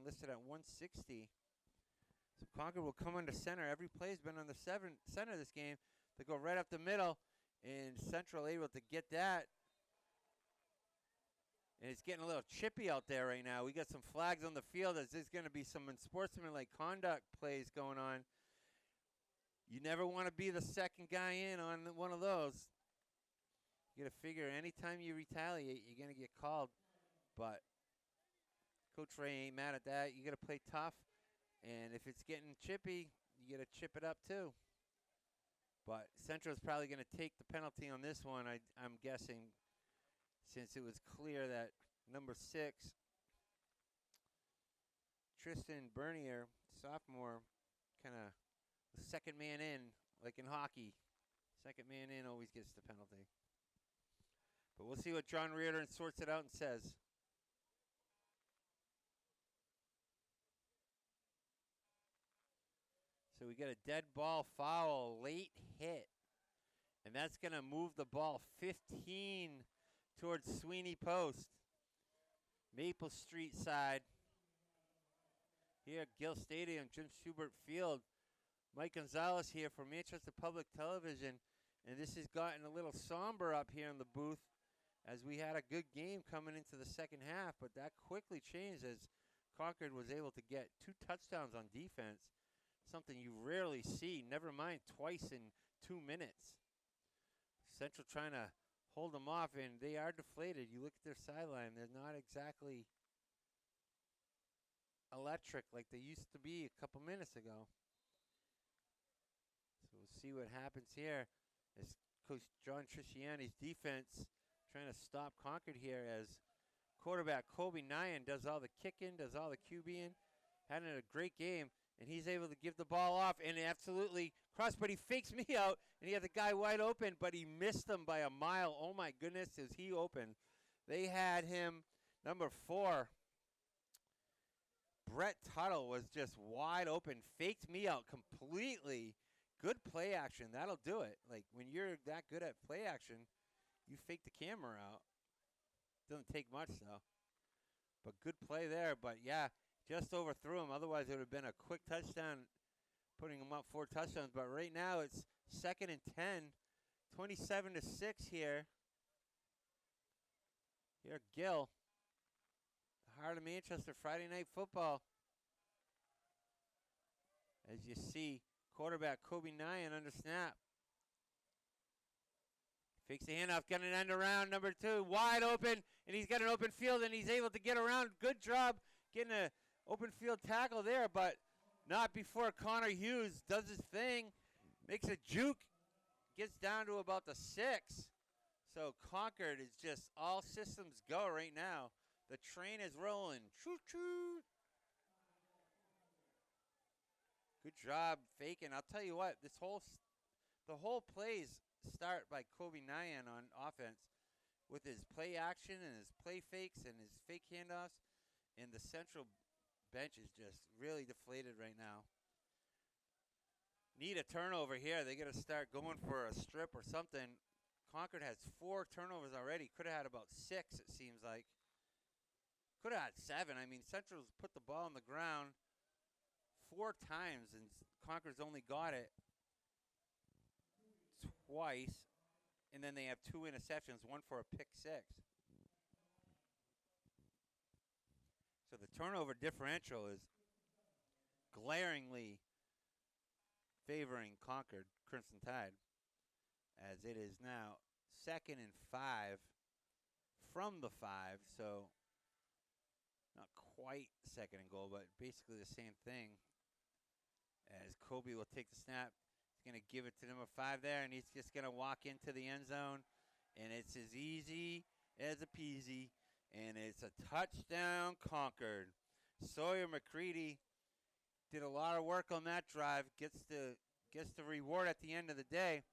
listed at 160. So Concord will come under center. Every play's been on the center this game. They go right up the middle, and Central able to get that. And it's getting a little chippy out there right now. We got some flags on the field as there's going to be some unsportsmanlike conduct plays going on. You never want to be the second guy in on one of those. You got to figure anytime you retaliate, you're going to get called. But Coach Ray ain't mad at that. You got to play tough. And if it's getting chippy, you got to chip it up too. But Central's probably going to take the penalty on this one, I'm guessing, since it was clear that number 6, Tristan Bernier, sophomore, kind of the second man in, like in hockey. Second man in always gets the penalty. But we'll see what John Reardon sorts it out and says. So we get a dead ball foul, late hit. And that's going to move the ball 15 towards Sweeney Post. Maple Street side. Here at Gill Stadium, Jim Schubert Field. Mike Gonzalez here for Manchester Public Television. And this has gotten a little somber up here in the booth as we had a good game coming into the second half. But that quickly changed as Concord was able to get 2 touchdowns on defense. Something you rarely see, never mind twice in 2 minutes. Central trying to hold them off, and they are deflated. You look at their sideline, they're not exactly electric like they used to be a couple minutes ago. So we'll see what happens here as Coach John Trisciani's defense trying to stop Concord here as quarterback Kobe Nyan does all the kicking, does all the QBing, having a great game. And he's able to give the ball off and absolutely cross, but he fakes me out, and he had the guy wide open, but he missed him by a mile. Oh, my goodness, is he open. They had him, number 4. Brett Tuttle was just wide open, faked me out completely. Good play action. That'll do it. Like, when you're that good at play action, you fake the camera out. Doesn't take much, though. But good play there, but, yeah. Just overthrew him. Otherwise, it would have been a quick touchdown, putting him up 4 touchdowns. But right now, it's 2nd and 10, 27-6 here. Here, Gill, the heart of Manchester, Friday Night Football. As you see, quarterback Kobe Nyan under snap. Fakes the handoff, got an end around, number 2, wide open, and he's got an open field, and he's able to get around. Good job getting a open field tackle there, but not before Connor Hughes does his thing, makes a juke, gets down to about the 6. So Concord is just all systems go right now. The train is rolling. Choo-choo. Good job faking. I'll tell you what, the whole plays start by Kobe Nyan on offense with his play action and his play fakes and his fake handoffs, and the Central bench is just really deflated right now. need a turnover here. They got to start going for a strip or something. Concord has 4 turnovers already. Could have had about 6, it seems like. Could have had 7. I mean, Central's put the ball on the ground 4 times, and Concord's only got it twice. And then they have 2 interceptions, 1 for a pick 6. So the turnover differential is glaringly favoring Concord Crimson Tide, as it is now 2nd and 5 from the 5. So not quite 2nd and goal, but basically the same thing. As Kobe will take the snap. He's going to give it to number 5 there, and he's just going to walk into the end zone. And it's as easy as a peasy. And it's a touchdown, Concord. Sawyer McCready did a lot of work on that drive. Gets the reward at the end of the day.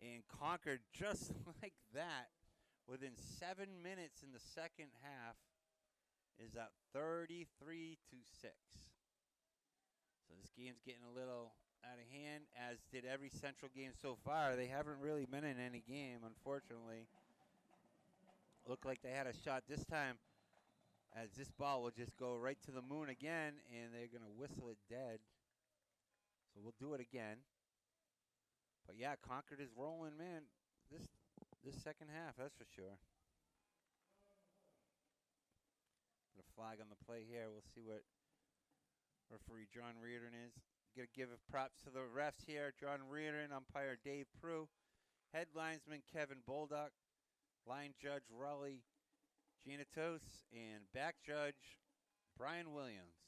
And Concord, just like that, within 7 minutes in the second half, is up 33-6. So this game's getting a little out of hand, as did every Central game so far. They haven't really been in any game, unfortunately. Looked like they had a shot this time, as this ball will just go right to the moon again, and they're going to whistle it dead. So we'll do it again. But yeah, Concord is rolling, man, this second half, that's for sure. Got a flag on the play here. We'll see what referee John Reardon is. Got to give props to the refs here. John Reardon, umpire Dave Prue, head linesman Kevin Boldock, line judge Raleigh Janitos, and back judge Brian Williams.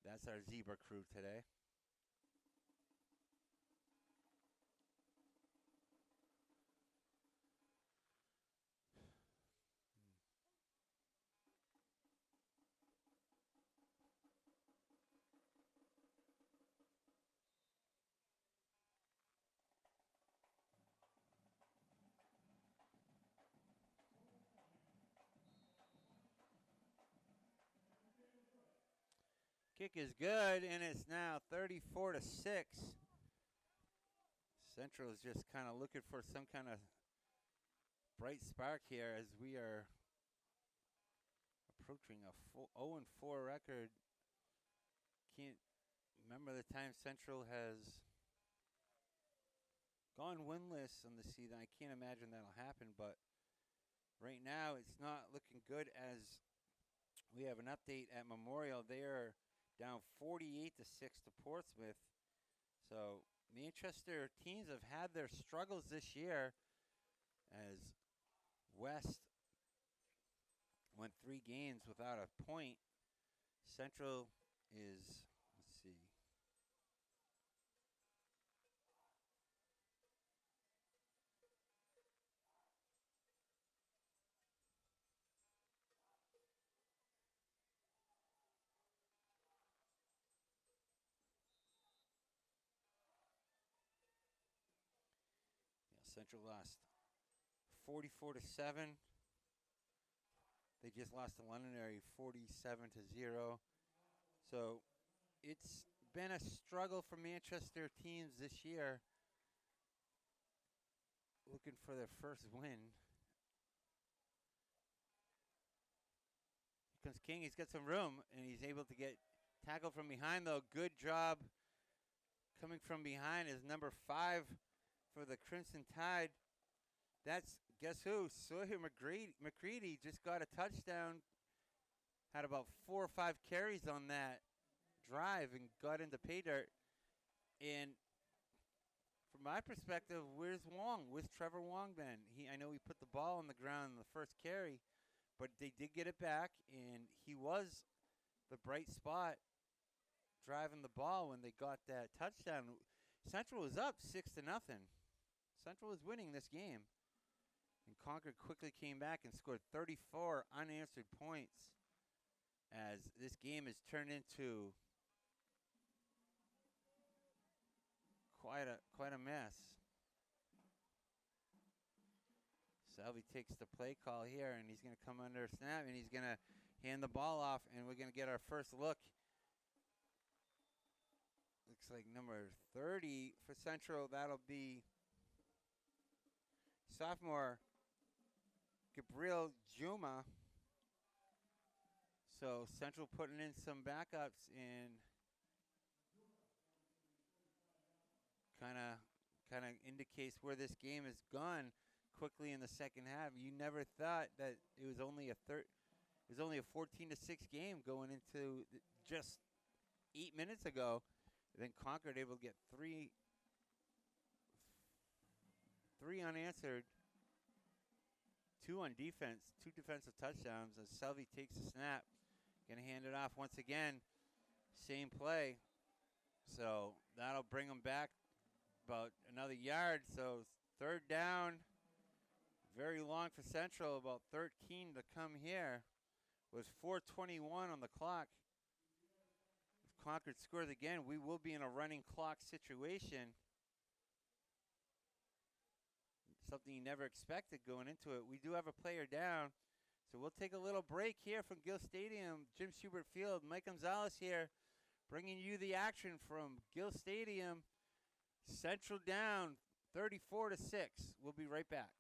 That's our zebra crew today. Kick is good, and it's now 34-6. Central is just kind of looking for some kind of bright spark here, as we are approaching a 0-4 record. Can't remember the time Central has gone winless on the season. I can't imagine that'll happen, but right now it's not looking good, as we have an update at Memorial. They are down 48-6 to Portsmouth. So Manchester teams have had their struggles this year, as West went 3 games without a point. Central is, let's see, Central lost 44-7. They just lost to Londonderry 47-0. So it's been a struggle for Manchester teams this year, looking for their first win. Here comes King. He's got some room, and he's able to get tackled from behind, though. Good job coming from behind is number 5 for the Crimson Tide. That's, guess who? Sawyer McCready just got a touchdown. Had about 4 or 5 carries on that drive and got into pay dirt. And from my perspective, where's Wong? Where's Trevor Wong been? I know he put the ball on the ground in the first carry, but they did get it back, and he was the bright spot driving the ball when they got that touchdown. Central was up 6-0. Central was winning this game. And Concord quickly came back and scored 34 unanswered points, as this game has turned into quite a mess. Salvi takes the play call here, and he's going to come under snap, and he's going to hand the ball off, and we're going to get our first look. looks like number 30 for Central. That'll be sophomore Gabriel Juma. So Central putting in some backups and kind of indicates where this game has gone quickly in the second half. You never thought that it was only a 14-6 game going into just 8 minutes ago. Then Concord able to get three unanswered, 2 on defense, 2 defensive touchdowns as Selvey takes the snap. Gonna hand it off once again. Same play. So that'll bring them back about another yard. So 3rd down. Very long for Central, about 13 to come here. With 4:21 on the clock. If Concord scores again, we will be in a running clock situation. Something you never expected going into it. We do have a player down, so we'll take a little break here from Gill Stadium, Jim Schubert Field. Mike Gonzalez here, bringing you the action from Gill Stadium. Central down, 34-6. We'll be right back.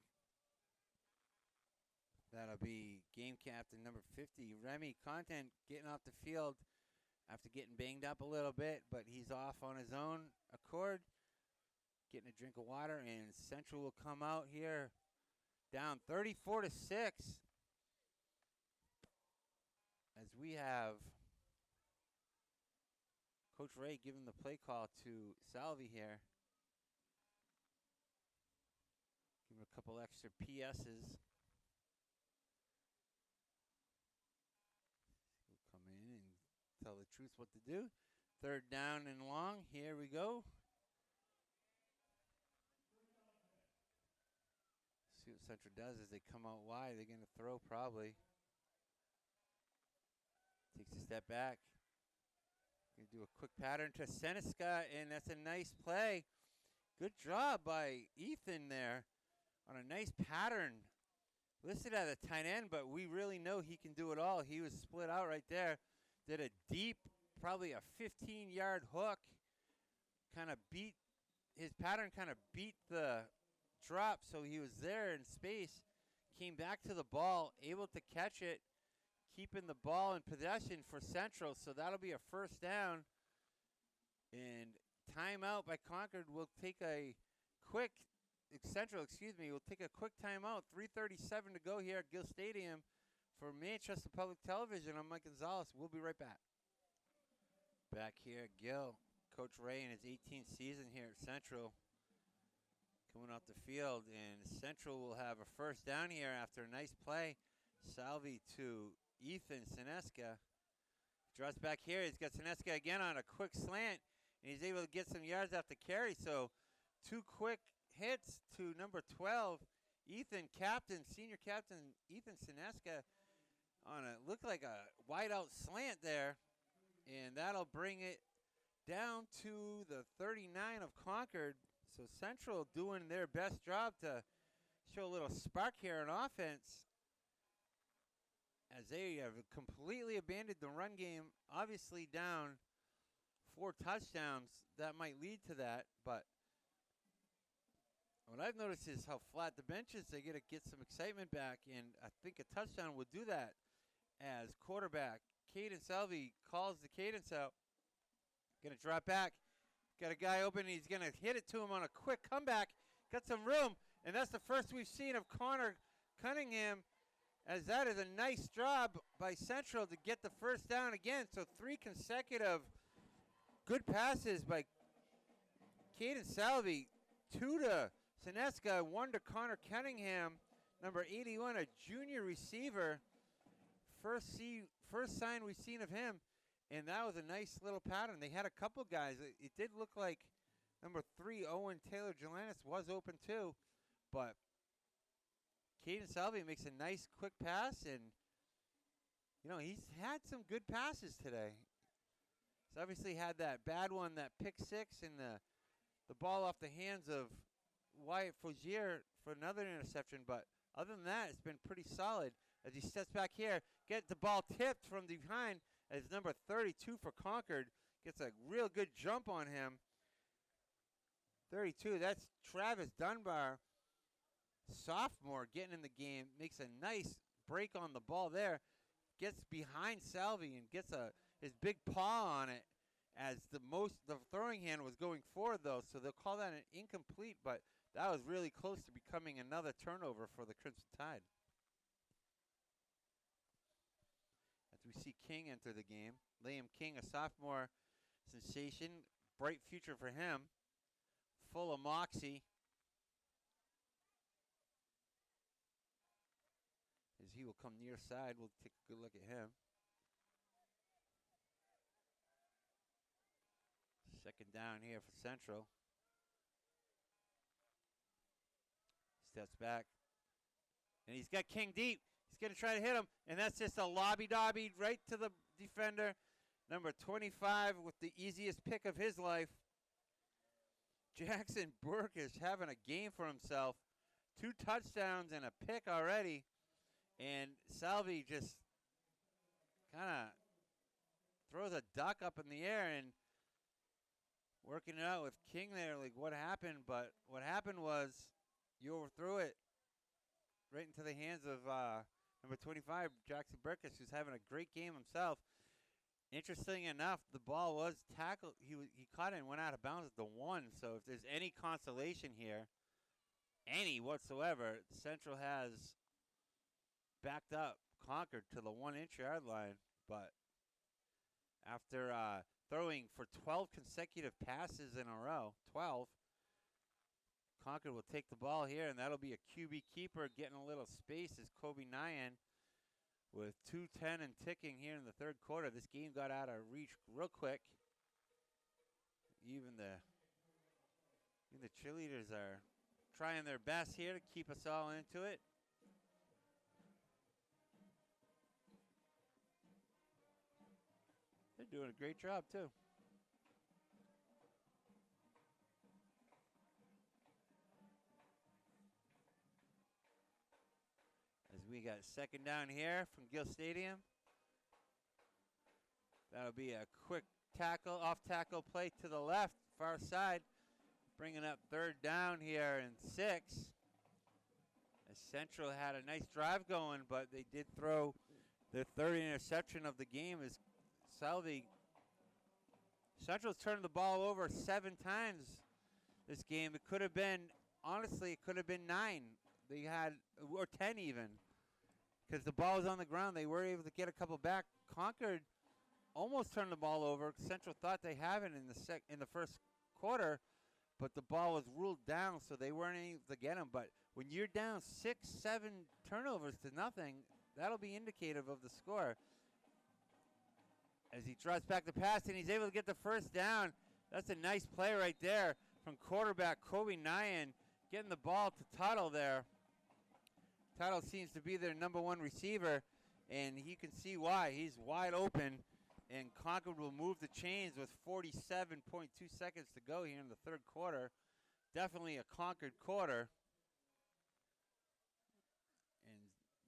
That'll be game captain number 50, Remy Content, getting off the field after getting banged up a little bit, but he's off on his own accord. Getting a drink of water, and Central will come out here down 34-6 as we have Coach Ray giving the play call to Salvi here. Give him a couple extra PSs. He'll come in and tell the truth what to do. 3rd down and long. Here we go. See what Central does as they come out wide. They're going to throw probably. Takes a step back. Going to do a quick pattern to Seneska, and that's a nice play. Good job by Ethan there on a nice pattern. Listed as a tight end, but we really know he can do it all. He was split out right there. Did a deep, probably a 15-yard hook. His pattern kind of beat the drop, so he was there in space, came back to the ball, able to catch it, keeping the ball in possession for Central. So that'll be a 1st down. And timeout by Concord. Will take a quick, Central, will take a quick timeout. 3:37 to go here at Gill Stadium. For Manchester Public Television, I'm Mike Gonzalez. We'll be right back. Back here at Gill, Coach Ray in his 18th season here at Central. Coming off the field, and Central will have a 1st down here after a nice play. Salvi to Ethan Seneska. Draws back here. He's got Seneska again on a quick slant, and he's able to get some yards after carry. So 2 quick hits to number 12, Ethan, senior captain Ethan Seneska, on a looked like a wide out slant there, and that'll bring it down to the 39 of Concord. So Central doing their best job to show a little spark here in offense as they have completely abandoned the run game. Obviously down 4 touchdowns. That might lead to that, but what I've noticed is how flat the bench is. They got to get some excitement back, and I think a touchdown will do that as quarterback Caden Selvey calls the cadence out. Going to drop back. Got a guy open. He's going to hit it to him on a quick comeback. Got some room, and that's the first we've seen of Connor Cunningham, as that is a nice job by Central to get the 1st down again. So 3 consecutive good passes by Caden Salvi. 2 to Seneska, 1 to Connor Cunningham, number 81, a junior receiver. First sign we've seen of him. And that was a nice little pattern. They had a couple guys. It did look like number 3, Owen Taylor Jelanis, was open too. But Caden Salvi makes a nice quick pass, and he's had some good passes today. He's obviously had that bad one, that pick 6, and the ball off the hands of Wyatt Fogier for another interception. But other than that, it's been pretty solid as he steps back here. Get the ball tipped from behind as number 32 for Concord Gets a real good jump on him. 32, that's Travis Dunbar, sophomore, getting in the game. Makes a nice break on the ball there. Gets behind Salvi and gets his big paw on it as the throwing hand was going forward, though, so they'll call that an incomplete, but that was really close to becoming another turnover for the Crimson Tide. As we see King enter the game. Liam King, a sophomore sensation. Bright future for him. Full of moxie. As he will come near side, we'll take a good look at him. Second down here for Central. Steps back. And he's got King deep. He's going to try to hit him. And that's just a lobby-dobby right to the defender. Number 25 with the easiest pick of his life. Jackson Burke is having a game for himself. 2 touchdowns and a pick already. And Salvi just kind of throws a duck up in the air and working it out with King there. Like, what happened? But what happened was you overthrew it right into the hands of number 25, Jackson Burkus, who's having a great game himself. Interesting enough, the ball was tackled. He caught it and went out of bounds at the 1. So if there's any consolation here, any whatsoever, Central has backed up Concord to the 1-inch yard line. But after throwing for 12 consecutive passes in a row, 12, Concord will take the ball here, and that'll be a QB keeper getting a little space as Kobe Nyan with 2:10 and ticking here in the third quarter. This game got out of reach real quick. Even the cheerleaders are trying their best here to keep us all into it. They're doing a great job, too. As we got second down here from Gill Stadium. That'll be a quick tackle, off tackle play to the left, far side. Bringing up third down here and 6. As Central had a nice drive going, but they did throw their third interception of the game as Salvi. Central's turned the ball over 7 times this game. It could have been, honestly, it could have been 9. They had, or 10 even, because the ball was on the ground. They were able to get a couple back. Concord almost turned the ball over. Central thought they had it in the first quarter, but the ball was ruled down, so they weren't able to get him. But when you're down 6, 7 turnovers to nothing, that'll be indicative of the score. As he drops back the pass, and he's able to get the first down. That's a nice play right there from quarterback Kobe Nyan, getting the ball to Tuttle there. Tuttle seems to be their number 1 receiver, and you can see why. He's wide open, and Concord will move the chains with 47.2 seconds to go here in the third quarter. Definitely a Concord quarter. And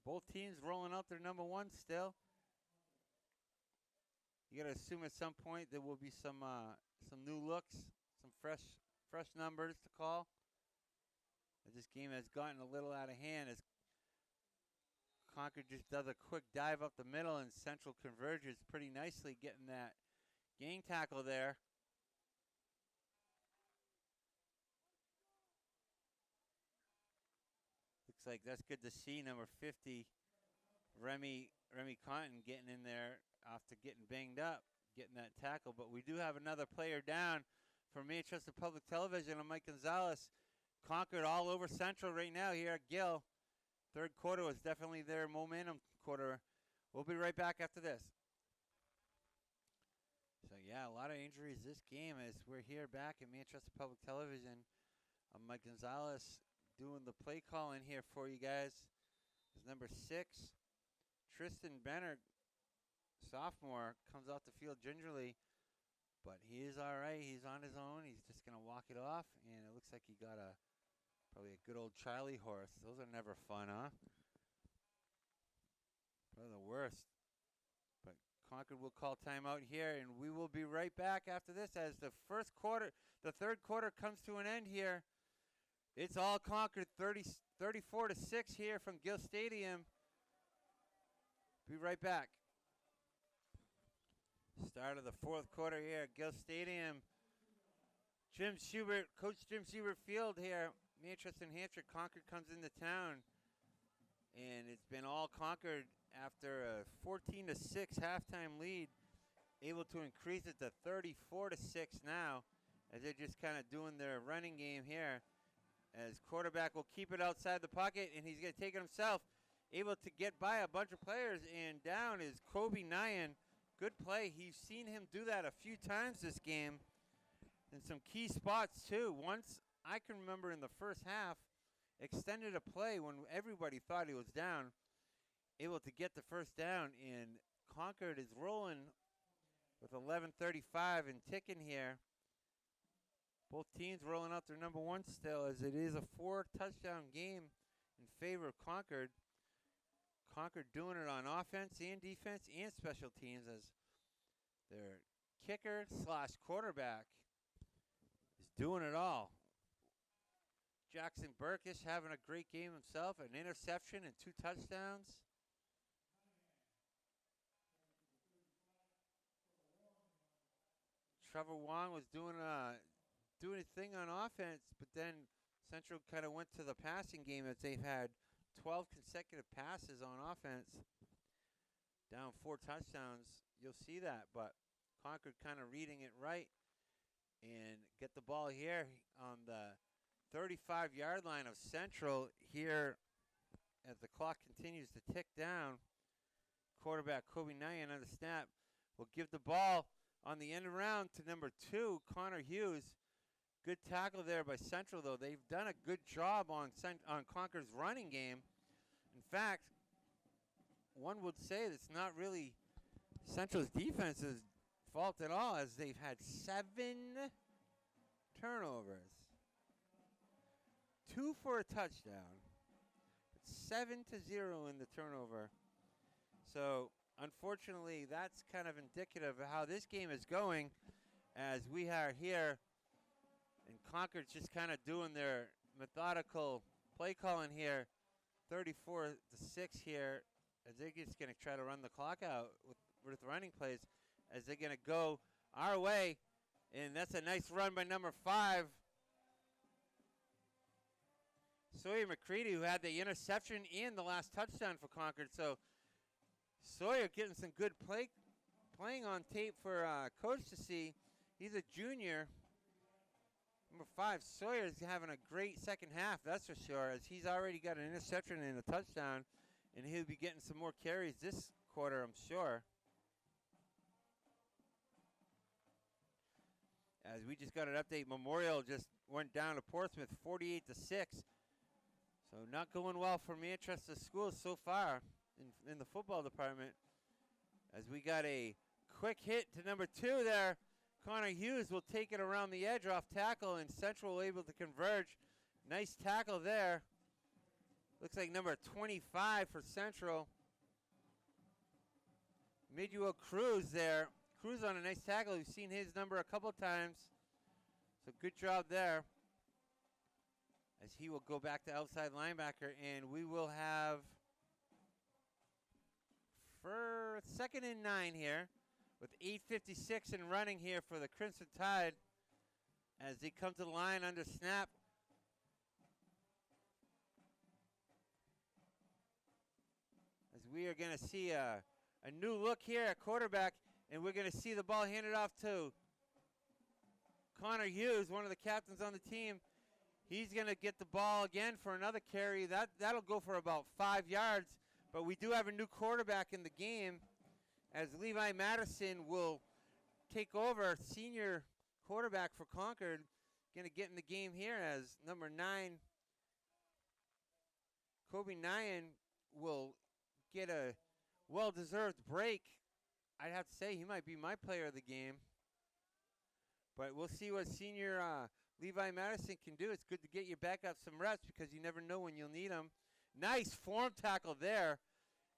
both teams rolling out their number 1 still. You got to assume at some point there will be some new looks, some fresh numbers to call. As this game has gotten a little out of hand as Concord just does a quick dive up the middle and Central converges pretty nicely, getting that gang tackle there. Looks like that's good to see. Number 50, Remy Conton getting in there after getting banged up, getting that tackle. But we do have another player down for Manchester Public Television on Mike Gonzalez. Concord all over Central right now here at Gill. Third quarter was definitely their momentum quarter. We'll be right back after this. So, yeah, a lot of injuries this game as we're here back at Manchester Public Television. Mike Gonzalez doing the play call in here for you guys. Is number 6, Tristan Benner, sophomore, comes off the field gingerly, but he is all right. He's on his own. He's just going to walk it off, and it looks like he got probably a good old Charlie horse. Those are never fun, huh? Probably the worst. But Concord will call timeout here, and we will be right back after this as the third quarter comes to an end here. It's all Concord, 34-6 here from Gill Stadium. Be right back. Start of the fourth quarter here at Gill Stadium. Coach Jim Schubert Field here. Manchester, New Hampshire. Concord comes into town. And it's been all Concord after a 14-6 halftime lead. Able to increase it to 34-6 now. As they're just kind of doing their running game here. As quarterback will keep it outside the pocket. And he's going to take it himself. Able to get by a bunch of players. And down is Kobe Nyan. Good play. He's seen him do that a few times this game. In some key spots, too. Once, I can remember in the first half, extended a play when everybody thought he was down. Able to get the first down. And Concord is rolling with 11:35 and ticking here. Both teams rolling out their number one still, as it is a 4-touchdown game in favor of Concord. Concord doing it on offense and defense and special teams, as their kicker/quarterback is doing it all. Jackson Burkish having a great game himself, an interception and 2 touchdowns. Trevor Wong was doing his thing on offense, but then Central kind of went to the passing game as they've had 12 consecutive passes on offense. Down 4 touchdowns. You'll see that, but Concord kind of reading it right and get the ball here on the 35-yard line of Central here as the clock continues to tick down. Quarterback Kobe Nyan on the snap will give the ball on the end around to number 2, Connor Hughes. Good tackle there by Central, though. They've done a good job on Concord's running game. In fact, one would say it's not really Central's defense's fault at all, as they've had 7 turnovers. 2 for a touchdown. 7-0 in the turnover. So, unfortunately, that's kind of indicative of how this game is going, as we are here. And Concord's just kind of doing their methodical play calling here. 34-6 here, as they're just going to try to run the clock out with running plays, as they're going to go our way. And that's a nice run by number 5. Sawyer McCready, who had the interception and the last touchdown for Concord. So Sawyer getting some good playing on tape for Coach to see. He's a junior. Number 5, Sawyer's having a great second half, that's for sure, as he's already got an interception and a touchdown, and he'll be getting some more carries this quarter, I'm sure. As we just got an update, Memorial just went down to Portsmouth 48-6. So not going well for Manchester schools so far in the football department. As we got a quick hit to number 2 there. Connor Hughes will take it around the edge off tackle, and Central able to converge. Nice tackle there. Looks like number 25 for Central. Midwell Cruz there. Cruz on a nice tackle. We've seen his number a couple times. So good job there. As he will go back to outside linebacker, and we will have for 2nd and 9 here, with 8:56 and running here for the Crimson Tide, as they come to the line under snap. As we are going to see a new look here at quarterback, and we're going to see the ball handed off to Connor Hughes, one of the captains on the team. He's going to get the ball again for another carry. That'll go for about 5 yards, but we do have a new quarterback in the game, as Levi Madison will take over, senior quarterback for Concord. Going to get in the game here as number 9, Kobe Nyan, will get a well-deserved break. I'd have to say he might be my player of the game. But we'll see what senior Levi Madison can do. It's good to get your back up some reps, because you never know when you'll need them. Nice form tackle there,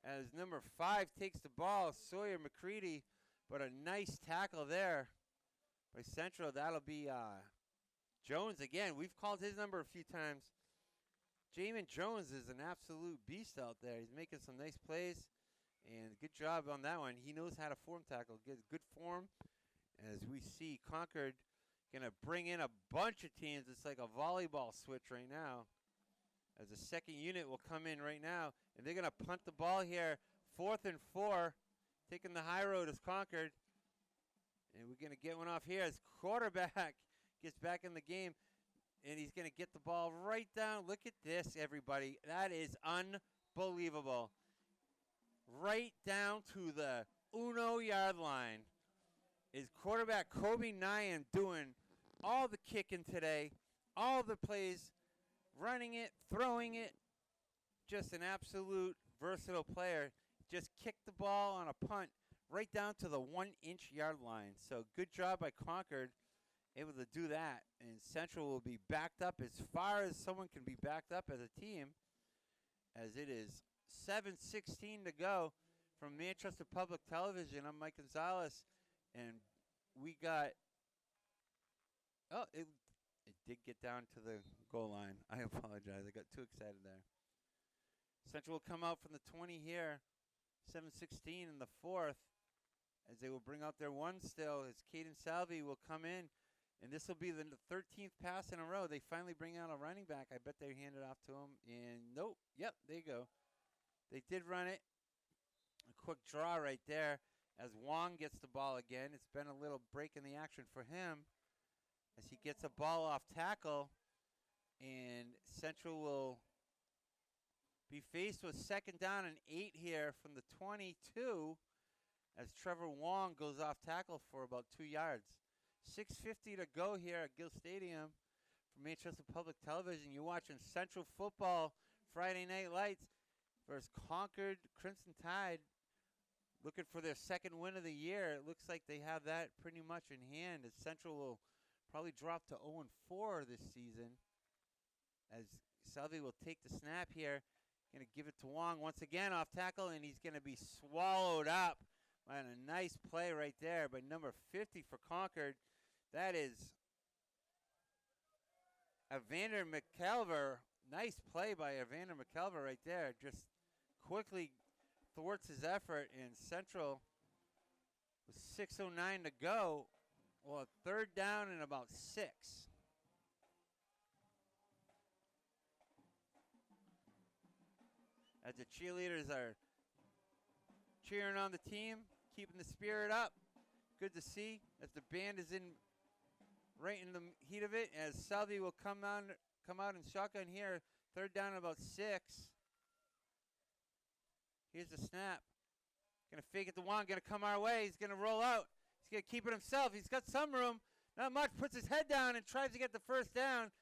as number 5 takes the ball, Sawyer McCready, but a nice tackle there by Central. That'll be Jones again. We've called his number a few times. Jamin Jones is an absolute beast out there. He's making some nice plays, and good job on that one. He knows how to form tackle. Gets good form. As we see Concord going to bring in a bunch of teams. It's like a volleyball switch right now. As the second unit will come in right now, and they're going to punt the ball here. 4th and 4. Taking the high road is Concord. And we're going to get one off here as quarterback gets back in the game. And he's going to get the ball right down. Look at this, everybody. That is unbelievable. Right down to the Uno yard line is quarterback Kobe Nyan doing all the kicking today, all the plays, running it, throwing it. Just an absolute versatile player. Just kicked the ball on a punt right down to the 1-inch yard line. So good job by Concord, able to do that. And Central will be backed up as far as someone can be backed up as a team, as it is 7:16 to go from Manchester Public Television. I'm Mike Gonzalez, and we got, it did get down to the goal line. I apologize. I got too excited there. Central will come out from the 20 here, 7:16 in the 4th, as they will bring out their one still, as Caden Salvi will come in. And this will be the 13th pass in a row. They finally bring out a running back. I bet they hand it off to him. And nope. Yep, there you go. They did run it. A quick draw right there as Wong gets the ball again. It's been a little break in the action for him as he gets a ball off tackle. And Central will be faced with 2nd down and 8 here from the 22 as Trevor Wong goes off tackle for about 2 yards. 6:50 to go here at Gill Stadium for Manchester Public Television. You're watching Central Football Friday Night Lights versus Concord Crimson Tide, looking for their 2nd win of the year. It looks like they have that pretty much in hand, as Central will probably drop to 0-4 this season, as Salvi will take the snap here. Going to give it to Wong once again off tackle, and he's going to be swallowed up by a nice play right there by number 50 for Concord. That is Evander McKelver. Nice play by Evander McKelver right there. Just quickly thwarts his effort, and Central with 6:09 to go. Well, 3rd down and about 6. As the cheerleaders are cheering on the team, keeping the spirit up. Good to see as the band is right in the heat of it, as Salvi will come out in shotgun here. 3rd down and about 6. Here's the snap. Going to fake it to Wong. Going to come our way. He's going to roll out. He's going to keep it himself. He's got some room. Not much. Puts his head down and tries to get the 1st down.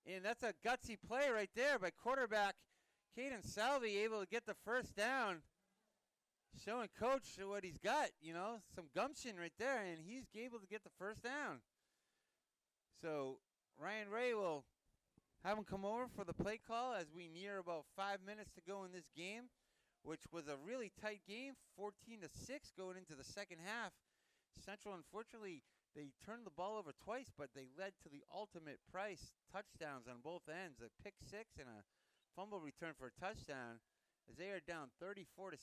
And that's a gutsy play right there by quarterback Caden Salvi, able to get the 1st down. Showing coach what he's got, some gumption right there, and he's able to get the 1st down. So Ryan Ray will have him come over for the play call as we near about 5 minutes to go in this game, which was a really tight game, 14-6 going into the 2nd half. Central, unfortunately, they turned the ball over twice, but they led to the ultimate price touchdowns on both ends, a pick 6 and a fumble return for a touchdown, as they are down 34-6.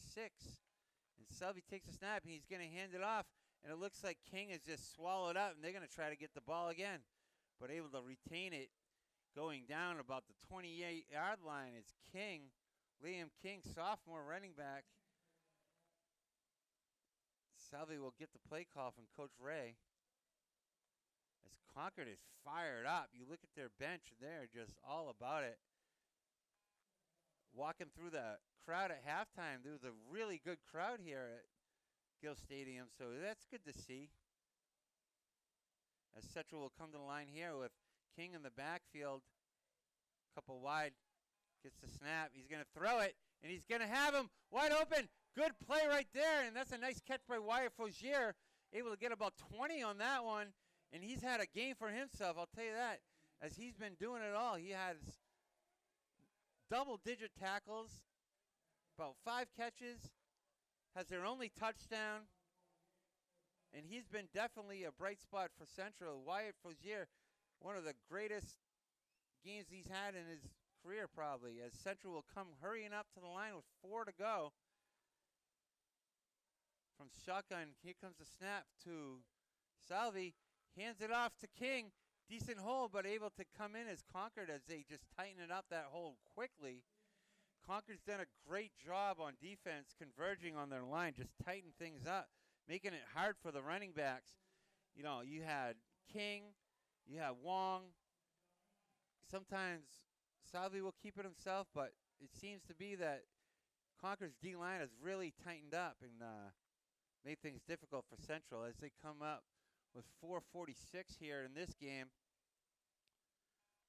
And Selby takes a snap, and he's going to hand it off, and it looks like King is just swallowed up, and they're going to try to get the ball again, but able to retain it. Going down about the 28-yard line is King, Liam King, sophomore running back. Salvi will get the play call from Coach Ray. As Concord is fired up. You look at their bench, they're just all about it. Walking through the crowd at halftime, there was a really good crowd here at Gill Stadium, so that's good to see. As Central will come to the line here with King in the backfield, couple wide, gets the snap. He's going to throw it, and he's going to have him wide open. Good play right there, and that's a nice catch by Wyatt Faugier. Able to get about 20 on that one, and he's had a game for himself, I'll tell you that, as he's been doing it all. He has double-digit tackles, about 5 catches, has their only touchdown, and he's been definitely a bright spot for Central. Wyatt Fauzier, one of the greatest games he's had in his career probably, as Central will come hurrying up to the line with 4 to go. From shotgun, here comes the snap to Salvi, hands it off to King. Decent hole, but able to come in as Concord as they just tighten it up that hole quickly. Concord's done a great job on defense, converging on their line, just tighten things up, making it hard for the running backs. You know, you had King, you had Wong. Sometimes Salvi will keep it himself, but it seems to be that Concord's D-line has really tightened up and made things difficult for Central as they come up with 4:46 here in this game.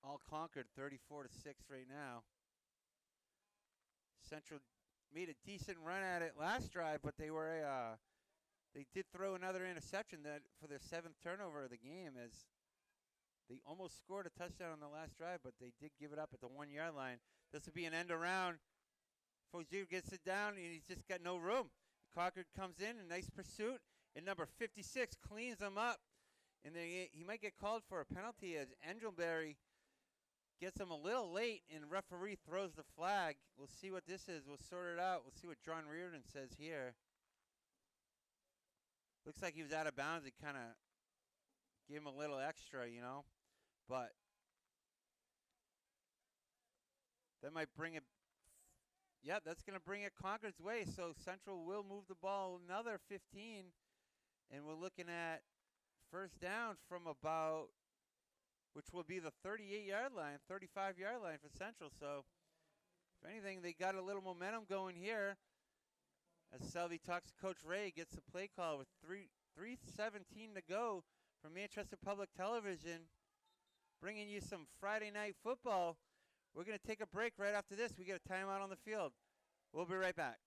All Concord 34-6 right now. Central made a decent run at it last drive, but they did throw another interception that for their 7th turnover of the game, as they almost scored a touchdown on the last drive, but they did give it up at the 1-yard line. This will be an end around. Fauzier gets it down, and he's just got no room. Concord comes in, a nice pursuit, and number 56 cleans him up. And he might get called for a penalty as Engelberry gets him a little late, and referee throws the flag. We'll see what this is. We'll sort it out. We'll see what John Reardon says here. Looks like he was out of bounds. He kind of gave him a little extra, you know. But that might bring it. Yeah, that's going to bring it Concord's way. So Central will move the ball another 15. And we're looking at first down from about, which will be the 38-yard line, 35-yard line for Central. So if anything, they got a little momentum going here. As Selvey talks to Coach Ray, gets the play call with 3:17 to go from Manchester Public Television, bringing you some Friday night football. We're going to take a break right after this. We get a timeout on the field. We'll be right back.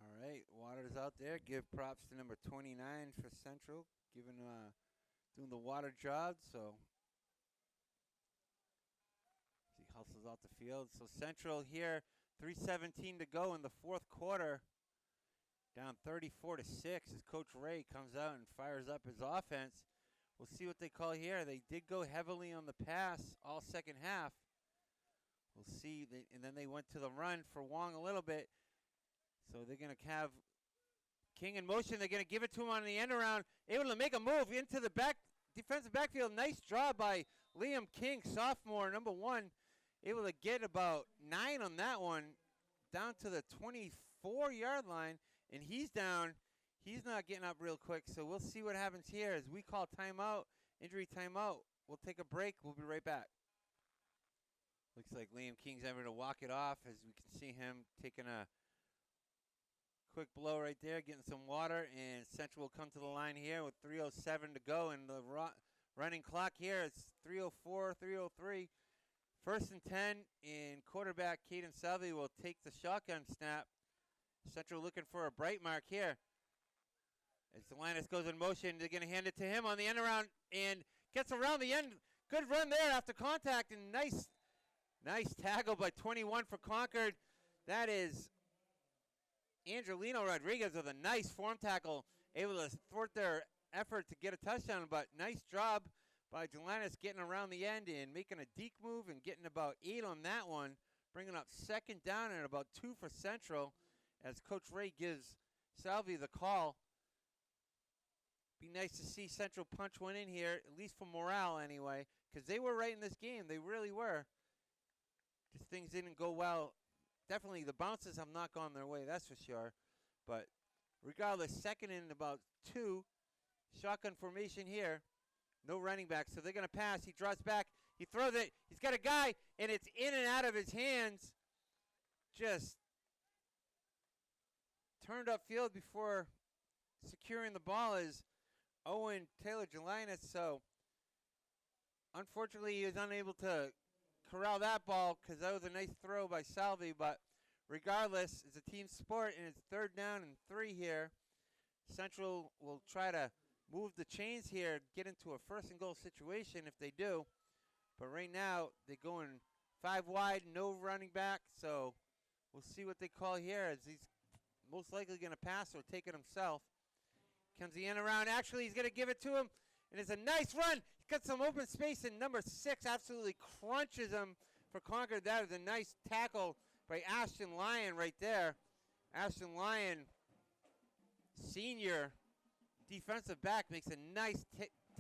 All right, Waters out there. Give props to number 29 for Central, doing the water job. So he hustles out the field. So Central here, 3:17 to go in the 4th quarter. Down 34-6 as Coach Ray comes out and fires up his offense. We'll see what they call here. They did go heavily on the pass all second half. We'll see. And then they went to the run for Wong a little bit. So they're going to have King in motion. They're going to give it to him on the end around. Able to make a move into the defensive backfield. Nice job by Liam King, sophomore, number 1. Able to get about 9 on that one. Down to the 24-yard line. And he's down. He's not getting up real quick. So we'll see what happens here as we call timeout, injury timeout. We'll take a break. We'll be right back. Looks like Liam King's having to walk it off as we can see him taking a quick blow right there, getting some water. And Central will come to the line here with 3:07 to go. And the running clock here is 3:04, 3:03. 1st and 10, and quarterback Caden Selvey will take the shotgun snap. Central looking for a bright mark here. As Delanus goes in motion, they're going to hand it to him on the end around and gets around the end. Good run there after contact, and nice tackle by 21 for Concord. That is Angelino Rodriguez with a nice form tackle, able to thwart their effort to get a touchdown, but nice job by Delanus getting around the end and making a deke move and getting about 8 on that one, bringing up 2nd down and about 2 for Central as Coach Ray gives Salvi the call. Be nice to see Central punch one in here, at least for morale anyway, because they were right in this game. They really were. Just things didn't go well. Definitely the bounces have not gone their way, that's for sure. But regardless, 2nd and about 2. Shotgun formation here. No running back, so they're going to pass. He draws back. He throws it. He's got a guy, and it's in and out of his hands. Just turned upfield before securing the ball is Owen Taylor-Jelinas. So, unfortunately, he was unable to corral that ball because that was a nice throw by Salvi. But regardless, it's a team sport, and it's 3rd down and 3 here. Central will try to move the chains here, get into a 1st and goal situation if they do. But right now, they're going 5 wide, no running back. So We'll see what they call here, as he's most likely going to pass or take it himself. Comes the end around. Actually, he's going to give it to him. And it's a nice run. He's got some open space, and number 6 absolutely crunches him for Concord. That is a nice tackle by Ashton Lyon right there. Ashton Lyon, senior defensive back, makes a nice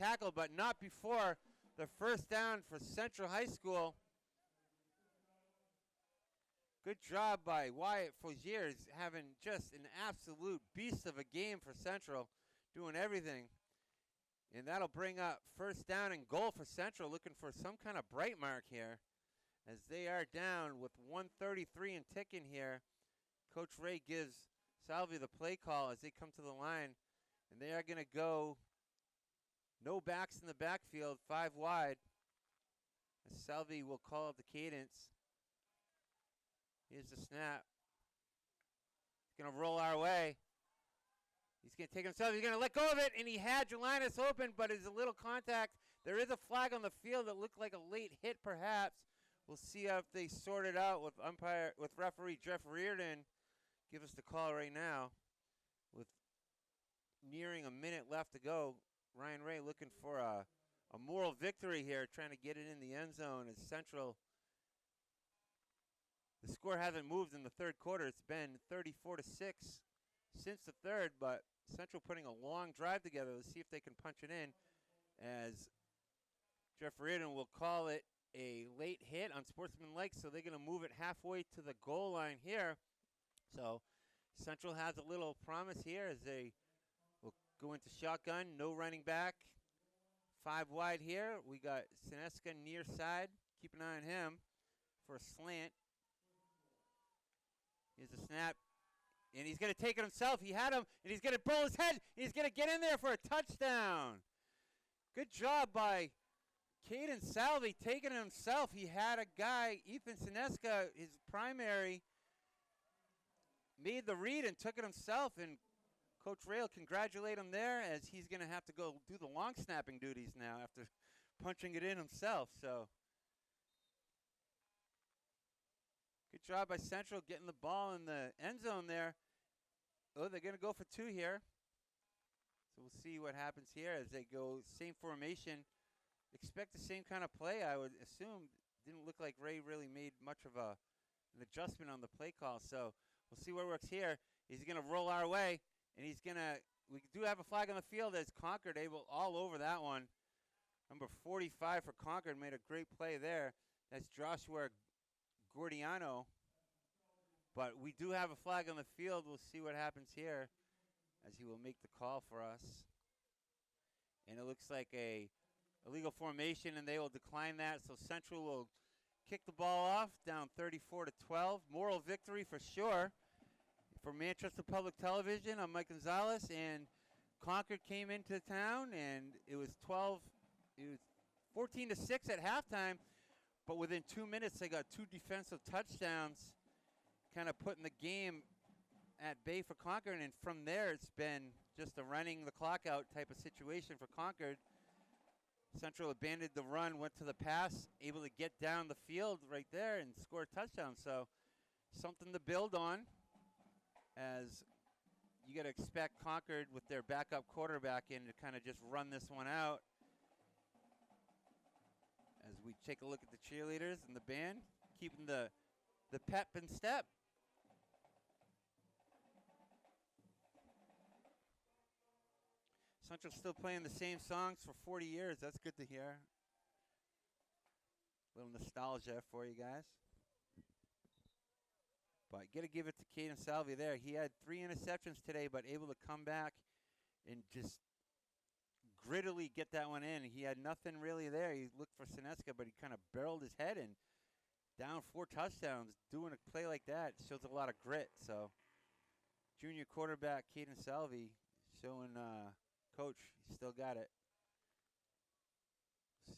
tackle, but not before the first down for Central High School. Good job by Wyatt Fogiers, having just an absolute beast of a game for Central, doing everything. And that'll bring up first down and goal for Central, looking for some kind of bright mark here, as they are down with 1:33 and ticking here. Coach Ray gives Salvi the play call as they come to the line, and they are going to go no backs in the backfield, 5 wide. As Salvi will call up the cadence. Here's the snap. He's going to roll our way. He's going to take himself. He's going to let go of it, and he had Jelinus open, but it's a little contact. There is a flag on the field that looked like a late hit, perhaps. We'll see if they sort it out with referee Jeff Reardon. Give us the call right now. With nearing a minute left to go, Ryan Ray looking for a moral victory here, trying to get it in the end zone as Central. The score hasn't moved in the third quarter. It's been 34-6 since the third, but Central putting a long drive together. Let's see if they can punch it in, as Jeff Reardon will call it a late hit on sportsmanlike, so they're going to move it halfway to the goal line here. So Central has a little promise here as they will go into shotgun, no running back. 5 wide here. We got Sineska near side. Keep an eye on him for a slant. Here's the snap. And he's going to take it himself. He had him, and he's going to pull his head. He's going to get in there for a touchdown. Good job by Caden Salvi taking it himself. He had a guy, Ethan Sineska, his primary, made the read and took it himself. And Coach Ray will congratulate him there, as he's going to have to go do the long snapping duties now after punching it in himself. So good job by Central getting the ball in the end zone there. Oh, they're going to go for 2 here. So we'll see what happens here as they go same formation. Expect the same kind of play, I would assume. Didn't look like Ray really made much of an adjustment on the play call. So we'll see what works here. He's going to roll our way, and he's going to, we do have a flag on the field as Concord able all over that one. Number 45 for Concord made a great play there. That's Joshua Gordiano. But we do have a flag on the field. We'll see what happens here as he will make the call for us. And it looks like a illegal formation, and they will decline that. So Central will kick the ball off, down 34-12. Moral victory for sure. For Manchester Public Television, I'm Mike Gonzalez, and Concord came into town, and it was 14-6 at halftime. But within 2 minutes, they got 2 defensive touchdowns, kind of putting the game at bay for Concord. And from there, it's been just a running the clock out type of situation for Concord. Central abandoned the run, went to the pass, able to get down the field right there and score a touchdown. So something to build on, as you got to expect Concord with their backup quarterback in to kind of just run this one out. As we take a look at the cheerleaders and the band, keeping the pep and step. Central still playing the same songs for 40 years. That's good to hear. A little nostalgia for you guys. But got to give it to Caden Salvi there. He had 3 interceptions today, but able to come back and just grittily get that one in. He had nothing really there. He looked for Sineska, but he kind of barreled his head in. Down 4 touchdowns. Doing a play like that shows a lot of grit. So junior quarterback Caden Salvi showing coach, he still got it.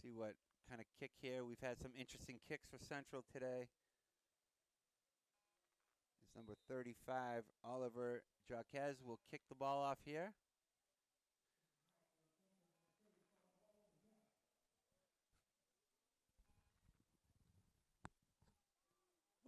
See what kind of kick here. We've had some interesting kicks for Central today. It's number 35, Oliver Jaquez, will kick the ball off here.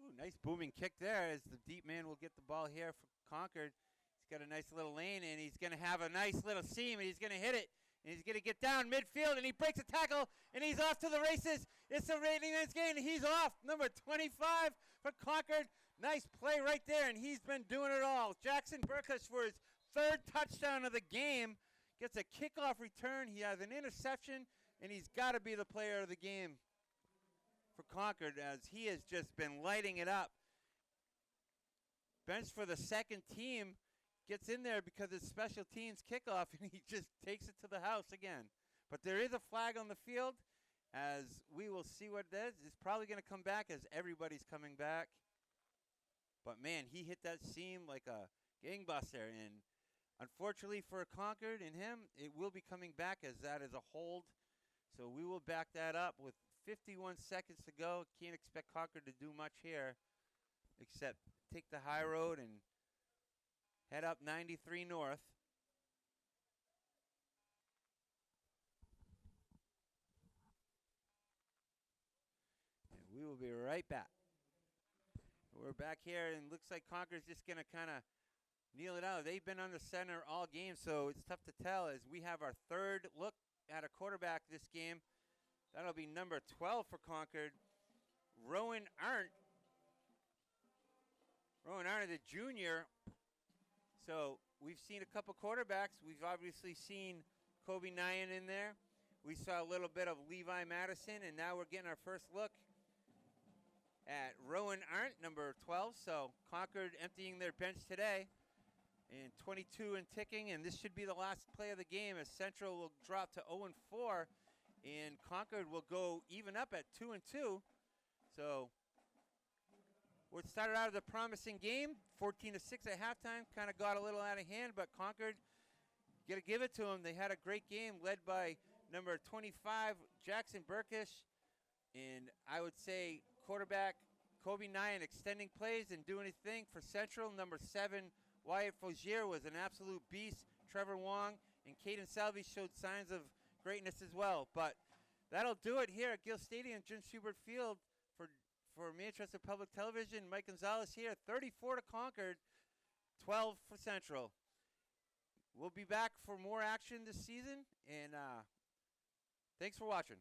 Ooh, Nice booming kick there as the deep man will get the ball here for Concord. He's got a nice little lane, and he's going to have a nice little seam, and he's going to hit it. And he's going to get down midfield, and he breaks a tackle, and he's off to the races. It's a rating man's game, and he's off. Number 25 for Concord. Nice play right there, and he's been doing it all. Jackson Burkus for his third touchdown of the game. Gets a kickoff return. He has an interception, and he's got to be the player of the game for Concord as he has just been lighting it up. Bench for the second team gets in there because it's special teams kickoff, and he just takes it to the house again. But there is a flag on the field, as we will see what it is. It's probably going to come back as everybody's coming back. But, man, he hit that seam like a gangbuster, and unfortunately for Concord and him, it will be coming back as that is a hold. So we will back that up with 51 seconds to go. Can't expect Concord to do much here except take the high road and head up 93 north. And we will be right back. We're back here, and looks like Concord's just going to kind of kneel it out. They've been under center all game, so it's tough to tell as we have our third look at a quarterback this game. That'll be number 12 for Concord, Rowan Arndt. Rowan Arndt, the junior. So we've seen a couple quarterbacks. We've obviously seen Kobe Nyan in there. We saw a little bit of Levi Madison, and now we're getting our first look at Rowan Arndt, number 12. So Concord emptying their bench today. And 22 and ticking, and this should be the last play of the game as Central will drop to 0-4, and Concord will go even up at 2-2. So what started out as a promising game, 14-6 at halftime, kind of got a little out of hand, but Concord, got to give it to them. They had a great game led by number 25, Jackson Burkish, and I would say quarterback Kobe Nyan extending plays and doing his thing for Central. Number 7, Wyatt Fogier was an absolute beast. Trevor Wong and Caden Salvey showed signs of greatness as well. But that'll do it here at Gill Stadium, Jim Schubert Field for Manchester Public Television. Mike Gonzalez here, 34 to Concord, 12 for Central. We'll be back for more action this season, and thanks for watching.